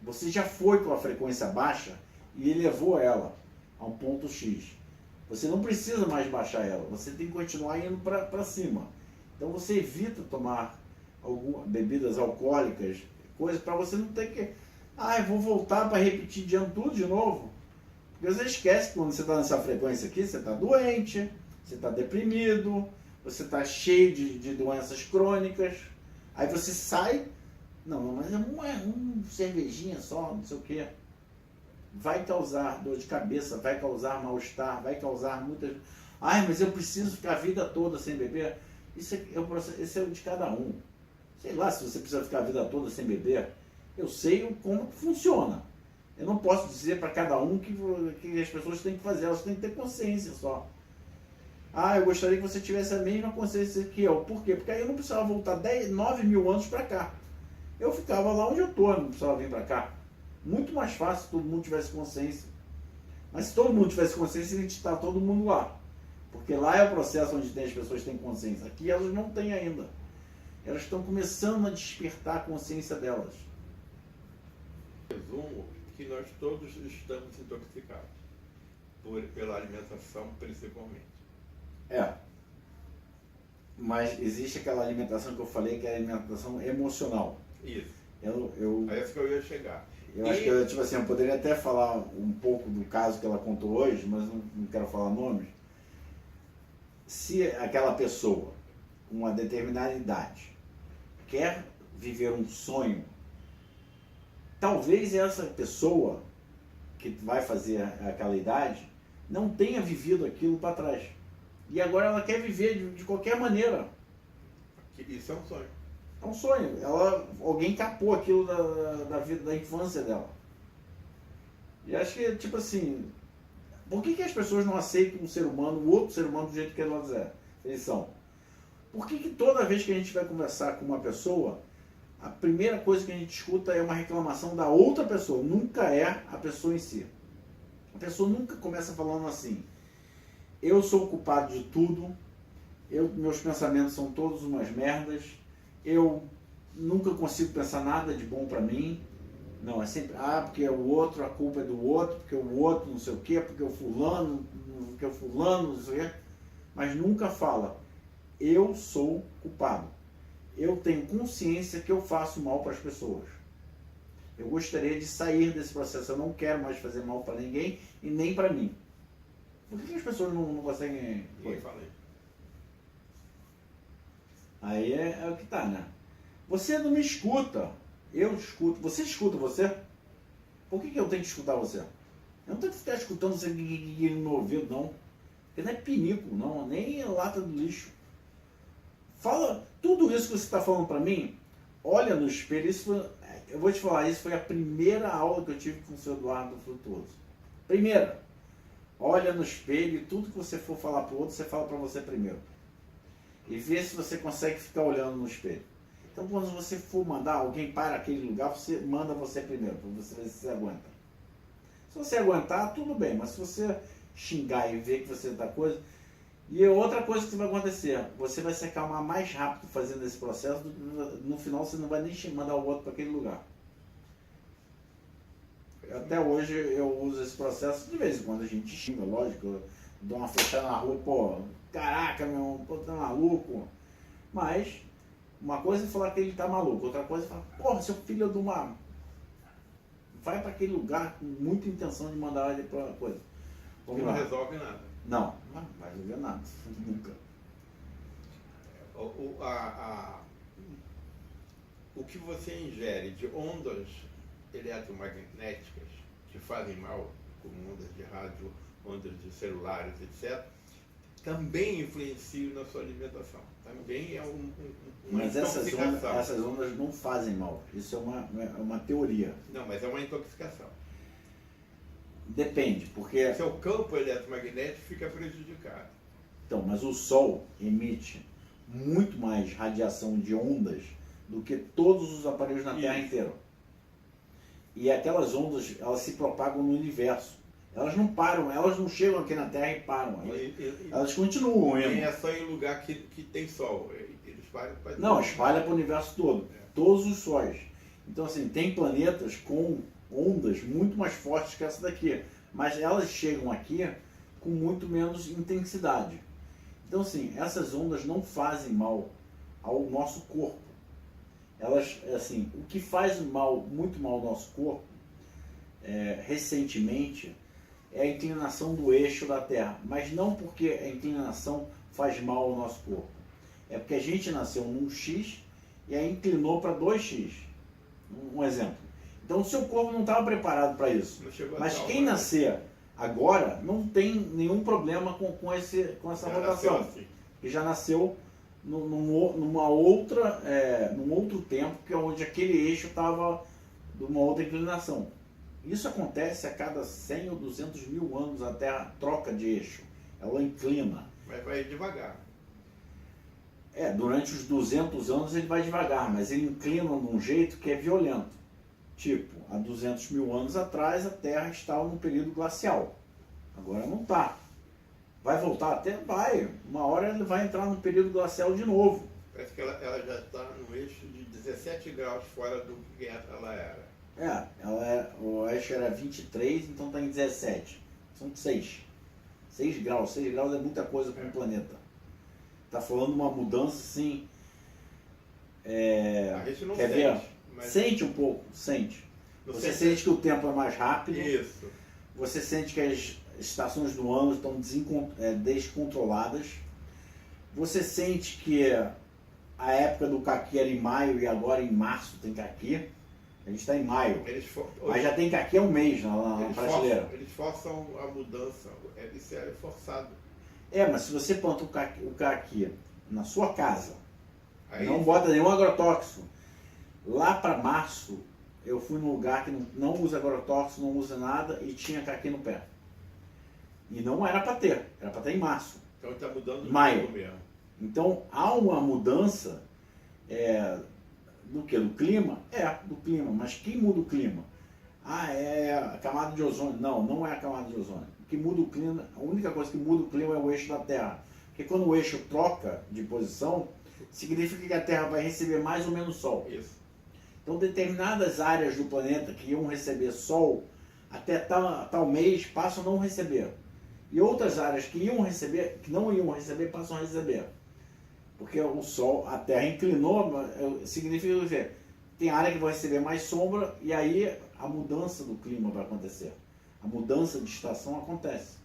Speaker 1: Você já foi com a frequência baixa e elevou ela a um ponto X. Você não precisa mais baixar ela, você tem que continuar indo para cima. Então você evita tomar bebidas alcoólicas, coisas para você não ter que... eu vou voltar para repetir tudo de novo. Porque você esquece que quando você está nessa frequência aqui, você está doente, você está deprimido, você está cheio de doenças crônicas, Aí você sai, não, mas é um cervejinha só, não sei o quê. Vai causar dor de cabeça, vai causar mal-estar, vai causar muitas... Ai, mas eu preciso ficar a vida toda sem beber. Isso esse é o de cada um. Sei lá se você precisa ficar a vida toda sem beber. Eu sei como funciona. Eu não posso dizer para cada um que as pessoas têm que fazer, elas têm que ter consciência só. Ah, eu gostaria que você tivesse a mesma consciência que eu. Por quê? Porque aí eu não precisava voltar 9 mil anos para cá. Eu ficava lá onde eu estou, não precisava vir para cá. Muito mais fácil se todo mundo tivesse consciência. Mas se todo mundo tivesse consciência, a gente está todo mundo lá. Porque lá é o processo onde as pessoas têm consciência. Aqui elas não têm ainda. Elas estão começando a despertar a consciência delas.
Speaker 2: Resumo que nós todos estamos intoxicados, pela alimentação principalmente.
Speaker 1: Mas existe aquela alimentação que eu falei, que é a alimentação emocional.
Speaker 2: Isso.
Speaker 1: É
Speaker 2: isso que eu ia chegar.
Speaker 1: Eu acho que, tipo assim, eu poderia até falar um pouco do caso que ela contou hoje, mas não quero falar nomes. Se aquela pessoa, com uma determinada idade, quer viver um sonho, talvez essa pessoa que vai fazer aquela idade não tenha vivido aquilo para trás. E agora ela quer viver de qualquer maneira.
Speaker 2: Isso é um sonho.
Speaker 1: É um sonho. Alguém capou aquilo da vida, da infância dela. E acho que, tipo assim, por que as pessoas não aceitam um ser humano, o outro ser humano, do jeito que eles são? Por que toda vez que a gente vai conversar com uma pessoa, a primeira coisa que a gente escuta é uma reclamação da outra pessoa, nunca é a pessoa em si. A pessoa nunca começa falando assim: eu sou o culpado de tudo, meus pensamentos são todos umas merdas, eu nunca consigo pensar nada de bom pra mim. Não, é sempre, porque é o outro, a culpa é do outro, porque o outro não sei o quê, porque o fulano, não sei o quê. Mas nunca fala, eu sou culpado. Eu tenho consciência que eu faço mal para as pessoas. Eu gostaria de sair desse processo, eu não quero mais fazer mal para ninguém e nem para mim. Por que as pessoas não conseguem...
Speaker 2: Eu falei.
Speaker 1: Aí é o que tá, né? Você não me escuta, eu escuto. Você escuta você? Por que eu tenho que escutar você? Eu não tenho que ficar escutando você no meu ouvido, não. Porque não é pinico, não, nem lata do lixo. Fala, tudo isso que você está falando para mim, olha no espelho. Eu vou te falar, isso foi a primeira aula que eu tive com o seu Eduardo Frutuoso. Primeira, olha no espelho e tudo que você for falar para o outro, você fala para você primeiro. E vê se você consegue ficar olhando no espelho. Então, quando você for mandar alguém para aquele lugar, você manda você primeiro, para você ver se você aguenta. Se você aguentar, tudo bem, mas se você xingar e ver que você está coisa... E outra coisa que vai acontecer, você vai se acalmar mais rápido fazendo esse processo, no final você não vai nem mandar o outro para aquele lugar. Até hoje eu uso esse processo, de vez em quando a gente xinga, lógico, eu dou uma flechada na rua, pô, caraca, meu, pô, tá maluco. Mas, uma coisa é falar que ele tá maluco, outra coisa é falar, porra, seu filho de uma... Vai para aquele lugar com muita intenção de mandar ele para coisa.
Speaker 2: Que não resolve nada.
Speaker 1: Não vai resolver nada, nunca.
Speaker 2: O que você ingere de ondas eletromagnéticas que fazem mal, como ondas de rádio, ondas de celulares, etc., também influenciam na sua alimentação. Também é uma
Speaker 1: Mas
Speaker 2: intoxicação.
Speaker 1: essas ondas não fazem mal. Isso é uma teoria.
Speaker 2: Não, mas é uma intoxicação.
Speaker 1: Depende, porque...
Speaker 2: Seu campo eletromagnético fica prejudicado.
Speaker 1: Então, mas o Sol emite muito mais radiação de ondas do que todos os aparelhos na Terra inteira. E aquelas ondas, elas se propagam no universo. Elas não param, elas não chegam aqui na Terra e param. Elas continuam mesmo.
Speaker 2: E é só em lugar que tem Sol. Eles espalham para...
Speaker 1: Não, espalha para o universo todo. Todos os sóis. Então, assim, tem planetas com ondas muito mais fortes que essa daqui, mas elas chegam aqui com muito menos intensidade. Então, assim, essas ondas não fazem mal ao nosso corpo. Elas, assim, o que faz mal, muito mal ao nosso corpo, recentemente, é a inclinação do eixo da Terra, mas não porque a inclinação faz mal ao nosso corpo. É porque a gente nasceu num X e aí inclinou para 2x. Um exemplo. Então o seu corpo não estava preparado para isso. Mas quem nascer agora não tem nenhum problema com essa rotação.
Speaker 2: Assim.
Speaker 1: E já nasceu num outro tempo, que é onde aquele eixo estava de uma outra inclinação. Isso acontece a cada 100 ou 200 mil anos, a Terra troca de eixo. Ela inclina.
Speaker 2: Mas vai devagar.
Speaker 1: Durante os 200 anos ele vai devagar, mas ele inclina de um jeito que é violento. Tipo, há 200 mil anos atrás a Terra estava num período glacial. Agora não está. Vai voltar até? Vai. Uma hora ele vai entrar num período glacial de novo.
Speaker 2: Parece que ela já está no eixo de 17 graus fora do que ela era.
Speaker 1: O eixo era 23, então está em 17. São 6. 6 graus. 6 graus é muita coisa para um planeta. Está falando uma mudança assim.
Speaker 2: A gente não
Speaker 1: quer
Speaker 2: sente.
Speaker 1: ver?
Speaker 2: Mas...
Speaker 1: Sente um pouco, sente. Você sente que o tempo é mais rápido.
Speaker 2: Isso.
Speaker 1: Você sente que as estações do ano estão descontroladas. Você sente que a época do caqui era em maio e agora em março tem caqui. A gente está em maio. Mas já tem caqui há um mês na prateleira.
Speaker 2: Eles forçam a mudança. Isso é forçado.
Speaker 1: Mas se você planta o caqui na sua casa,
Speaker 2: aí
Speaker 1: não bota nenhum agrotóxico, lá para março eu fui num lugar que não usa agrotóxico, não usa nada e tinha caqui no pé. E não era para ter, era para ter em março.
Speaker 2: Então está mudando de
Speaker 1: maio
Speaker 2: mesmo.
Speaker 1: Então há uma mudança do que? Do clima? Do clima. Mas quem muda o clima? É a camada de ozônio. Não é a camada de ozônio. O que muda o clima, a única coisa que muda o clima é o eixo da Terra. Porque quando o eixo troca de posição, significa que a Terra vai receber mais ou menos Sol.
Speaker 2: Isso.
Speaker 1: Então determinadas áreas do planeta que iam receber Sol, até tal mês passam a não receber. E outras áreas que não iam receber, passam a receber. Porque o Sol, a Terra inclinou, significa que tem área que vai receber mais sombra e aí a mudança do clima vai acontecer. A mudança de estação acontece.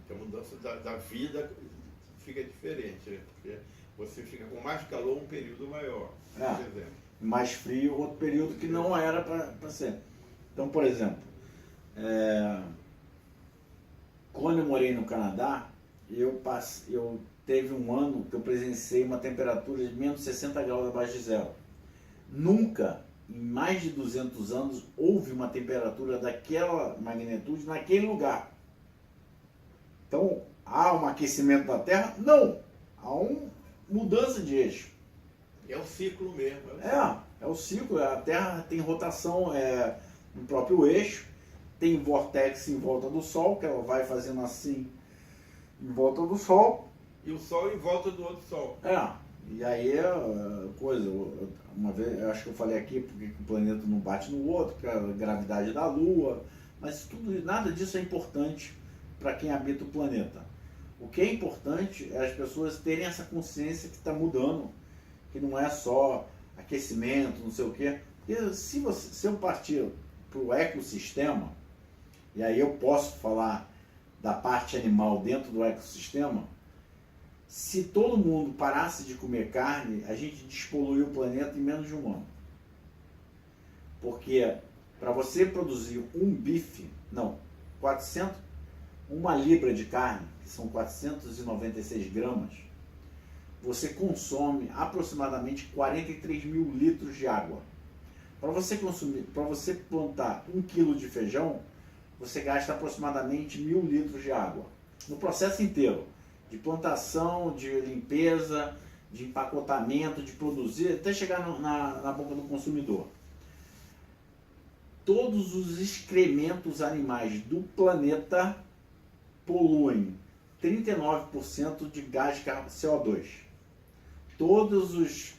Speaker 2: A mudança da vida fica diferente, né? Porque você fica com mais calor um período maior, por exemplo.
Speaker 1: Mais frio outro período que não era para ser. Então, por exemplo, quando eu morei no Canadá, eu teve um ano que eu presenciei uma temperatura de menos 60 graus abaixo de zero. Nunca, em mais de 200 anos, houve uma temperatura daquela magnitude naquele lugar. Então, há um aquecimento da Terra? Não! Há uma mudança de eixo.
Speaker 2: É o ciclo mesmo.
Speaker 1: É o ciclo. A Terra tem rotação no próprio eixo, tem vórtex em volta do Sol, que ela vai fazendo assim em volta do Sol.
Speaker 2: E o Sol em volta do outro Sol.
Speaker 1: E aí uma vez, eu acho que eu falei aqui porque o planeta não bate no outro, porque a gravidade da Lua, mas nada disso é importante para quem habita o planeta. O que é importante é as pessoas terem essa consciência que está mudando, que não é só aquecimento, não sei o quê. Porque se eu partir para o ecossistema, e aí eu posso falar da parte animal dentro do ecossistema, se todo mundo parasse de comer carne, a gente despoluiu o planeta em menos de um ano. Porque para você produzir uma libra de carne, que são 496 gramas, você consome aproximadamente 43 mil litros de água. Para você plantar 1 quilo de feijão, você gasta aproximadamente 1.000 litros de água. No processo inteiro, de plantação, de limpeza, de empacotamento, de produzir, até chegar na boca do consumidor. Todos os excrementos animais do planeta poluem 39% de gás de CO2. Todos os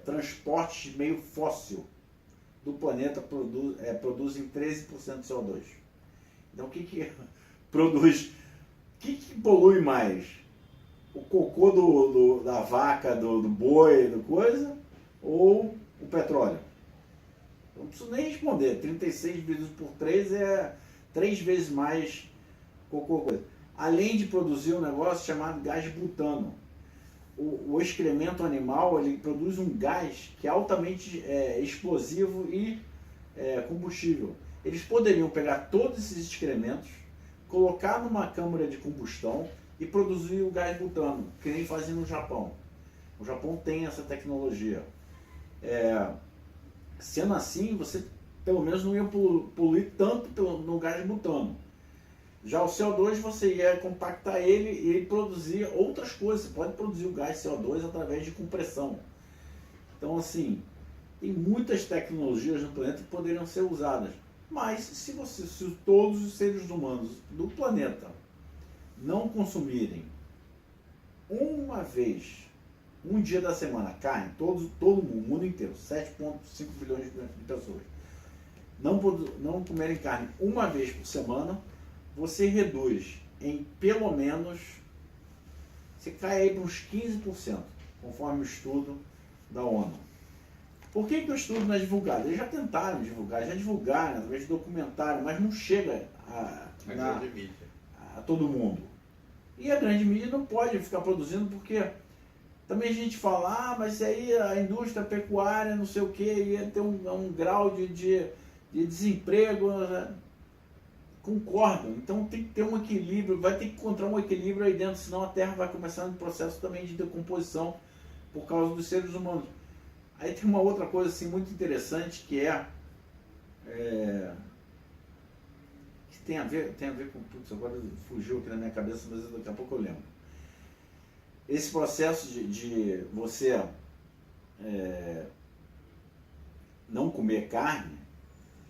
Speaker 1: transportes de meio fóssil do planeta produzem 13% de CO2. Então o que produz? O que polui mais? O cocô da vaca, do boi, do coisa, ou o petróleo? Eu não preciso nem responder. 36 dividido por 3 é 3 vezes mais cocô. Além de produzir um negócio chamado gás butano. o excremento animal ele produz um gás que é altamente explosivo e combustível. Eles poderiam pegar todos esses excrementos, colocar numa câmara de combustão e produzir o gás butano, que nem fazem no Japão. O Japão tem essa tecnologia. Sendo assim, você pelo menos não ia poluir tanto no gás butano. Já o CO2 você ia compactar ele e produzir outras coisas. Você pode produzir o gás CO2 através de compressão. Então, assim, tem muitas tecnologias no planeta que poderiam ser usadas. Mas se todos os seres humanos do planeta não consumirem uma vez, um dia da semana, carne, todo mundo, o mundo inteiro, 7,5 bilhões de pessoas, não comerem carne uma vez por semana, você reduz em pelo menos, você cai aí para uns 15%, conforme o estudo da ONU. Por que o estudo não é divulgado? Eles já tentaram divulgar, já divulgaram através de documentário, mas não chega a todo mundo. E a grande mídia não pode ficar produzindo, porque também a gente fala, mas aí a indústria pecuária, não sei o que, ia ter um grau de desemprego, né? Concordo, então tem que ter um equilíbrio, vai ter que encontrar um equilíbrio aí dentro, senão a Terra vai começar um processo também de decomposição por causa dos seres humanos. Aí tem uma outra coisa assim, muito interessante que que tem a ver com, putz, agora fugiu aqui na minha cabeça, mas daqui a pouco eu lembro. Esse processo de você não comer carne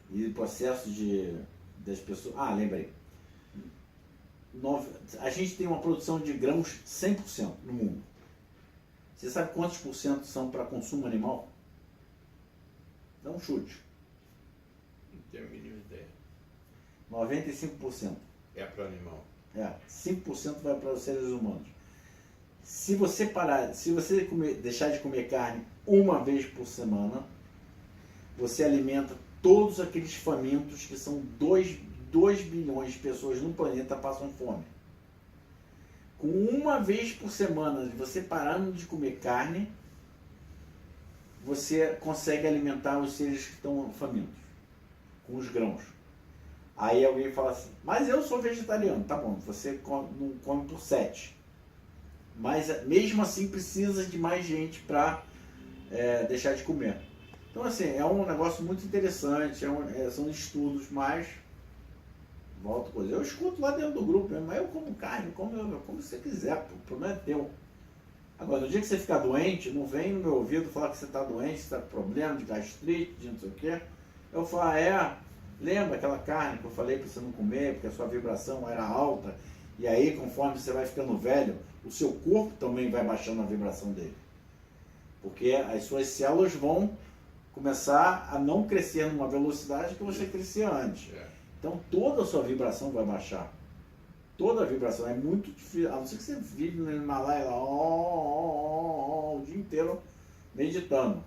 Speaker 1: e o processo das pessoas... lembrei. A gente tem uma produção de grãos 100% no mundo. Você sabe quantos por cento são para consumo animal? Dá um chute.
Speaker 2: Não tenho a mínima ideia.
Speaker 1: 95%.
Speaker 2: É para animal.
Speaker 1: 5% vai para os seres humanos. Se você deixar de comer carne uma vez por semana, você alimenta todos aqueles famintos que são 2 bilhões de pessoas no planeta passam fome. Com uma vez por semana, você parando de comer carne, você consegue alimentar os seres que estão famintos, com os grãos. Aí alguém fala assim, mas eu sou vegetariano. Tá bom, você não come por 7. Mas mesmo assim precisa de mais gente para deixar de comer. Então assim, é um negócio muito interessante, são estudos, mas volta coisa. Eu escuto lá dentro do grupo, mas eu como carne, como você quiser, pô, o problema é teu. Agora, no dia que você ficar doente, não vem no meu ouvido falar que você está doente, você está com problema de gastrite, de não sei o quê. Eu falo, lembra aquela carne que eu falei para você não comer, porque a sua vibração era alta, e aí conforme você vai ficando velho, o seu corpo também vai baixando a vibração dele. Porque as suas células vão começar a não crescer numa velocidade que você crescia antes. Então toda a sua vibração vai baixar. Toda a vibração é muito difícil, a não ser que você vive no Himalaia lá, o dia inteiro meditando,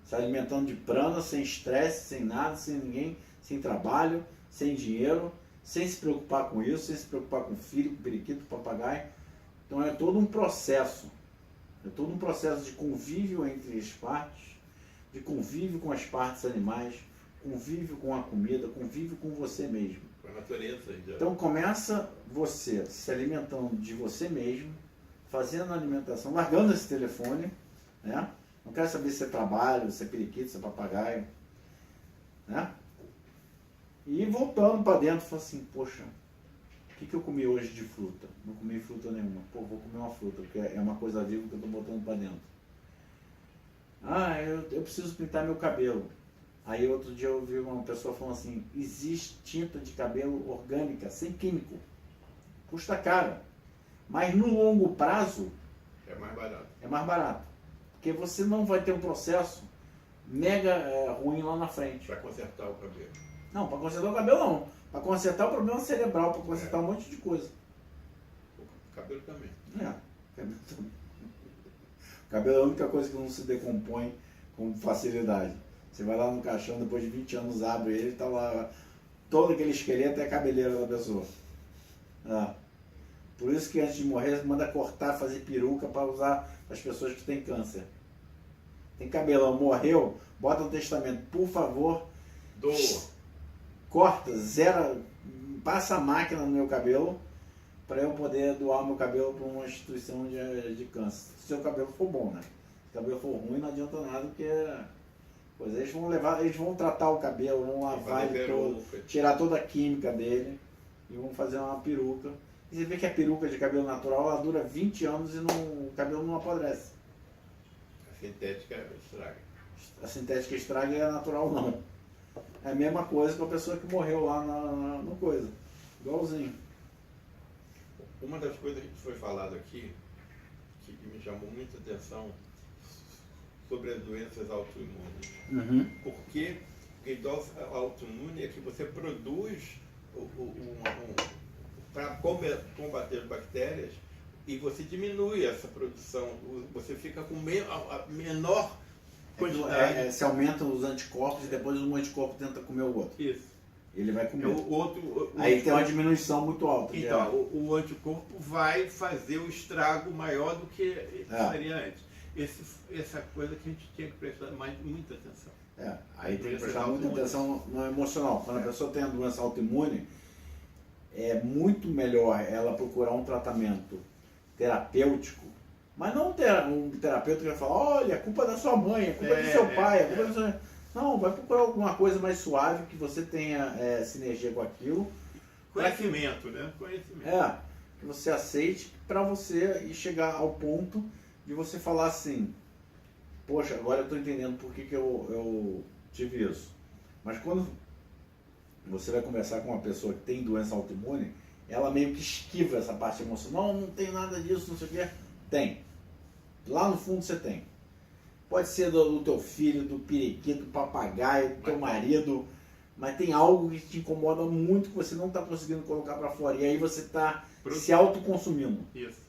Speaker 1: se alimentando de prana, sem estresse, sem nada, sem ninguém, sem trabalho, sem dinheiro, sem se preocupar com isso, sem se preocupar com filho, com periquito, papagaio. Então é todo um processo. É todo um processo de convívio entre as partes, de convívio com as partes animais, convívio com a comida, convívio com você mesmo.
Speaker 2: Com a natureza.
Speaker 1: Então começa você se alimentando de você mesmo, fazendo a alimentação, largando esse telefone, né? Não quero saber se é trabalho, se é periquito, se é papagaio, né? E voltando para dentro, falo assim, poxa, o que eu comi hoje de fruta? Não comi fruta nenhuma. Pô, vou comer uma fruta, porque é uma coisa viva que eu estou botando para dentro. Eu preciso pintar meu cabelo. Aí outro dia eu ouvi uma pessoa falando assim, existe tinta de cabelo orgânica, sem químico. Custa caro. Mas no longo prazo...
Speaker 2: é mais barato.
Speaker 1: É mais barato. Porque você não vai ter um processo mega ruim lá na frente.
Speaker 2: Para consertar o cabelo.
Speaker 1: Não, para consertar o cabelo não. Para consertar o problema cerebral, para consertar um monte de coisa.
Speaker 2: O cabelo também.
Speaker 1: Cabelo também. O cabelo é a única coisa que não se decompõe com facilidade. Você vai lá no caixão, depois de 20 anos abre ele, está lá todo aquele esqueleto, é a cabeleira da pessoa. Por isso que antes de morrer, manda cortar, fazer peruca para usar para as pessoas que têm câncer. Tem cabelão, morreu, bota no testamento, por favor,
Speaker 2: Doa.
Speaker 1: corta, zera, passa a máquina no meu cabelo para eu poder doar o meu cabelo para uma instituição de câncer. Se o seu cabelo for bom, né? Se o cabelo for ruim, não adianta nada, porque pois eles vão levar, eles vão tratar o cabelo, vão lavar ele todo, tirar toda a química dele e vão fazer uma peruca. E você vê que a peruca de cabelo natural ela dura 20 anos e o cabelo não apodrece.
Speaker 2: A sintética estraga.
Speaker 1: A sintética estraga e a natural não. É a mesma coisa com a pessoa que morreu lá no coisa. Igualzinho.
Speaker 2: Uma das coisas que foi falado aqui, que me chamou muita atenção, sobre as doenças autoimunes.
Speaker 1: Uhum.
Speaker 2: Porque a idosa autoimune é que você produz para combater as bactérias e você diminui essa produção, você fica com a menor quantidade.
Speaker 1: Se aumentam os anticorpos e depois um anticorpo tenta comer o outro.
Speaker 2: Isso.
Speaker 1: Ele vai comer.
Speaker 2: Aí
Speaker 1: tem uma diminuição muito alta.
Speaker 2: Então, o anticorpo vai fazer o estrago maior do que seria antes. Essa coisa que a gente tinha que prestar muita atenção.
Speaker 1: Aí tem que prestar muita atenção no emocional. Quando a pessoa tem a doença autoimune, é muito melhor ela procurar um tratamento terapêutico, mas não um terapeuta que vai falar, olha, a culpa é da sua mãe, a culpa é do seu pai, a culpa é da sua... Não, vai procurar alguma coisa mais suave, que você tenha sinergia com aquilo.
Speaker 2: Conhecimento, né? Conhecimento.
Speaker 1: Que você aceite para você chegar ao ponto de você falar assim, poxa, agora eu estou entendendo por que eu tive isso. Mas quando você vai conversar com uma pessoa que tem doença autoimune, ela meio que esquiva essa parte emocional. Não tem nada disso, não sei o que. Tem. Lá no fundo você tem. Pode ser do teu filho, do periquito, do papagaio, do teu marido, mas tem algo que te incomoda muito que você não está conseguindo colocar para fora. E aí você está se autoconsumindo.
Speaker 2: Isso.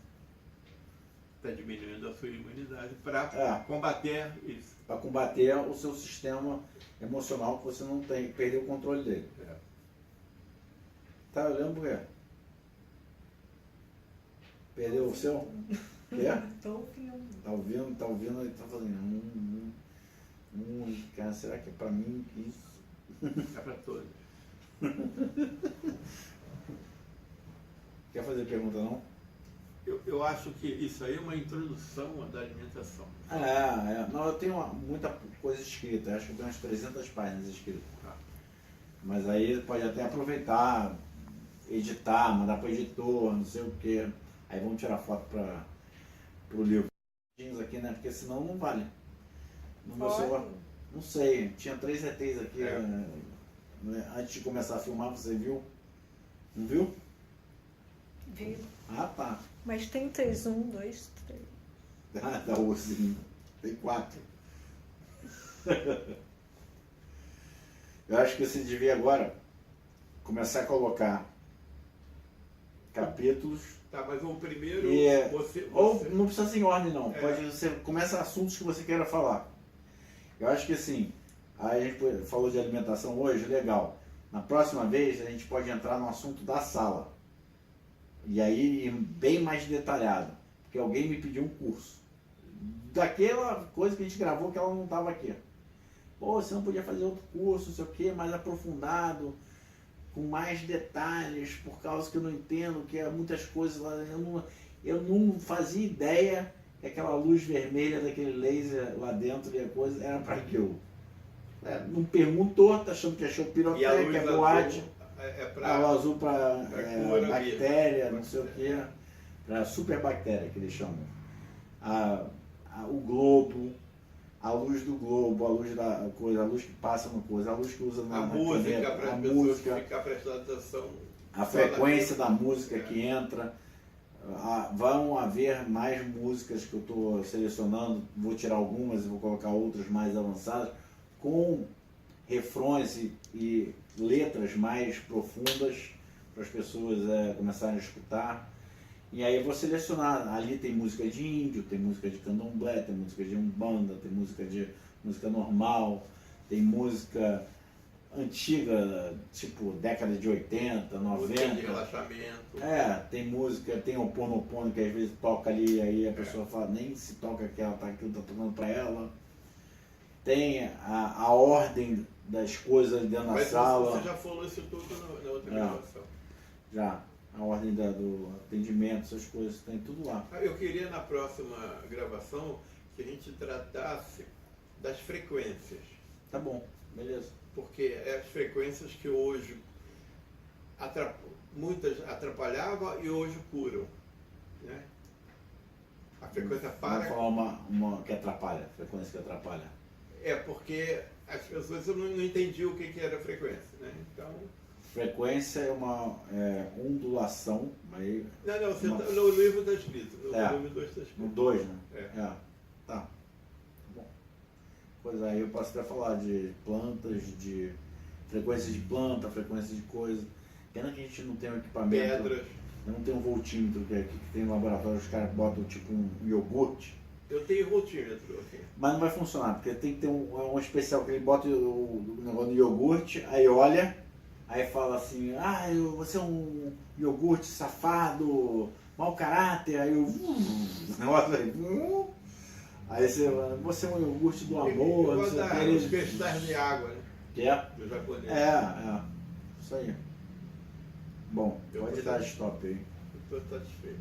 Speaker 2: Está diminuindo a sua imunidade para combater isso.
Speaker 1: Para combater o seu sistema emocional que você não tem, perdeu o controle dele. Tá olhando por quê? Perdeu o seu? Tá ouvindo e tá fazendo cara, será que é pra mim isso?
Speaker 2: É pra todos.
Speaker 1: Quer fazer pergunta não?
Speaker 2: Eu acho que isso aí é uma introdução da alimentação.
Speaker 1: Não, eu tenho muita coisa escrita, acho que eu tenho umas 300 páginas escritas. Mas aí pode até aproveitar, editar, mandar para o editor, não sei o que. Aí vamos tirar foto para o livro. Aqui, né? Porque senão não vale. No meu celular, não sei, tinha 3 ETs aqui. Antes de começar a filmar, você viu? Não viu?
Speaker 3: Vi.
Speaker 1: Tá.
Speaker 3: Mas tem 3, 1, 2, 3.
Speaker 1: Tá o ursinho. Tem 4. Eu acho que você devia agora começar a colocar capítulos.
Speaker 2: Tá, mas o primeiro
Speaker 1: Ou não precisa ser em ordem não. Você começa assuntos que você queira falar. Eu acho que assim, a gente falou de alimentação hoje, legal. Na próxima vez a gente pode entrar no assunto da sala. E aí bem mais detalhado. Porque alguém me pediu um curso. Daquela coisa que a gente gravou que ela não estava aqui. Pô, você não podia fazer outro curso, não sei o que, mais aprofundado, com mais detalhes, por causa que eu não entendo, que há muitas coisas lá. Eu não fazia ideia que aquela luz vermelha daquele laser lá dentro e a coisa era para aquilo. Não perguntou, tá achando que achou piroteca, é boate. A azul para bactéria, não sei o que, para superbactéria que eles chamam. O globo, a luz do globo, a luz da coisa, a luz que passa no coisa, a luz que usa na
Speaker 2: música, para as pessoas ficar prestando atenção.
Speaker 1: A frequência da música que entra. Vão haver mais músicas que eu estou selecionando, vou tirar algumas e vou colocar outras mais avançadas, com refrões e letras mais profundas para as pessoas começarem a escutar. E aí eu vou selecionar, ali tem música de índio, tem música de candomblé, tem música de umbanda, tem música normal, tem música antiga, tipo década de 80,
Speaker 2: Música de
Speaker 1: 90.
Speaker 2: relaxamento.
Speaker 1: Tem música, tem o Ponopono que às vezes toca ali, aí a pessoa fala, nem se toca aquilo tá tocando pra ela. Tem a ordem das coisas dentro da
Speaker 2: Mas
Speaker 1: sala.
Speaker 2: você já falou isso tudo na outra
Speaker 1: É.
Speaker 2: gravação.
Speaker 1: Já, a ordem do atendimento, essas coisas, tem tudo lá.
Speaker 2: Eu queria na próxima gravação que a gente tratasse das frequências.
Speaker 1: Tá bom, beleza.
Speaker 2: Porque é as frequências que hoje muitas atrapalhavam e hoje curam. Né? A frequência para.
Speaker 1: Vamos falar uma que atrapalha, frequência que atrapalha.
Speaker 2: Porque as pessoas não entendiam o que era frequência. Né? Então.
Speaker 1: Frequência é uma ondulação, mas
Speaker 2: Não, você no livro está escrito. No volume 2 está
Speaker 1: no
Speaker 2: escrito.
Speaker 1: 2, né?
Speaker 2: É.
Speaker 1: Tá. Bom. Pois aí eu posso até falar de plantas, de frequência de planta, frequência de coisa. Pena que a gente não tem um equipamento.
Speaker 2: Pedras.
Speaker 1: Eu não tenho um voltímetro, que aqui que tem no laboratório, os caras botam tipo um iogurte.
Speaker 2: Eu tenho voltímetro aqui.
Speaker 1: Mas não vai funcionar, porque tem que ter um especial que ele bota o negócio do iogurte, aí olha, aí fala assim, você é um iogurte safado, mau caráter, aí o negócio aí você é um iogurte do amor,
Speaker 2: Eu
Speaker 1: não
Speaker 2: gosto
Speaker 1: sei o que.
Speaker 2: dos cristais de água, né?
Speaker 1: Que é?
Speaker 2: Do japonês.
Speaker 1: Isso aí. Bom,
Speaker 2: Eu
Speaker 1: pode
Speaker 2: tô
Speaker 1: dar stop aí.
Speaker 2: Estou satisfeito.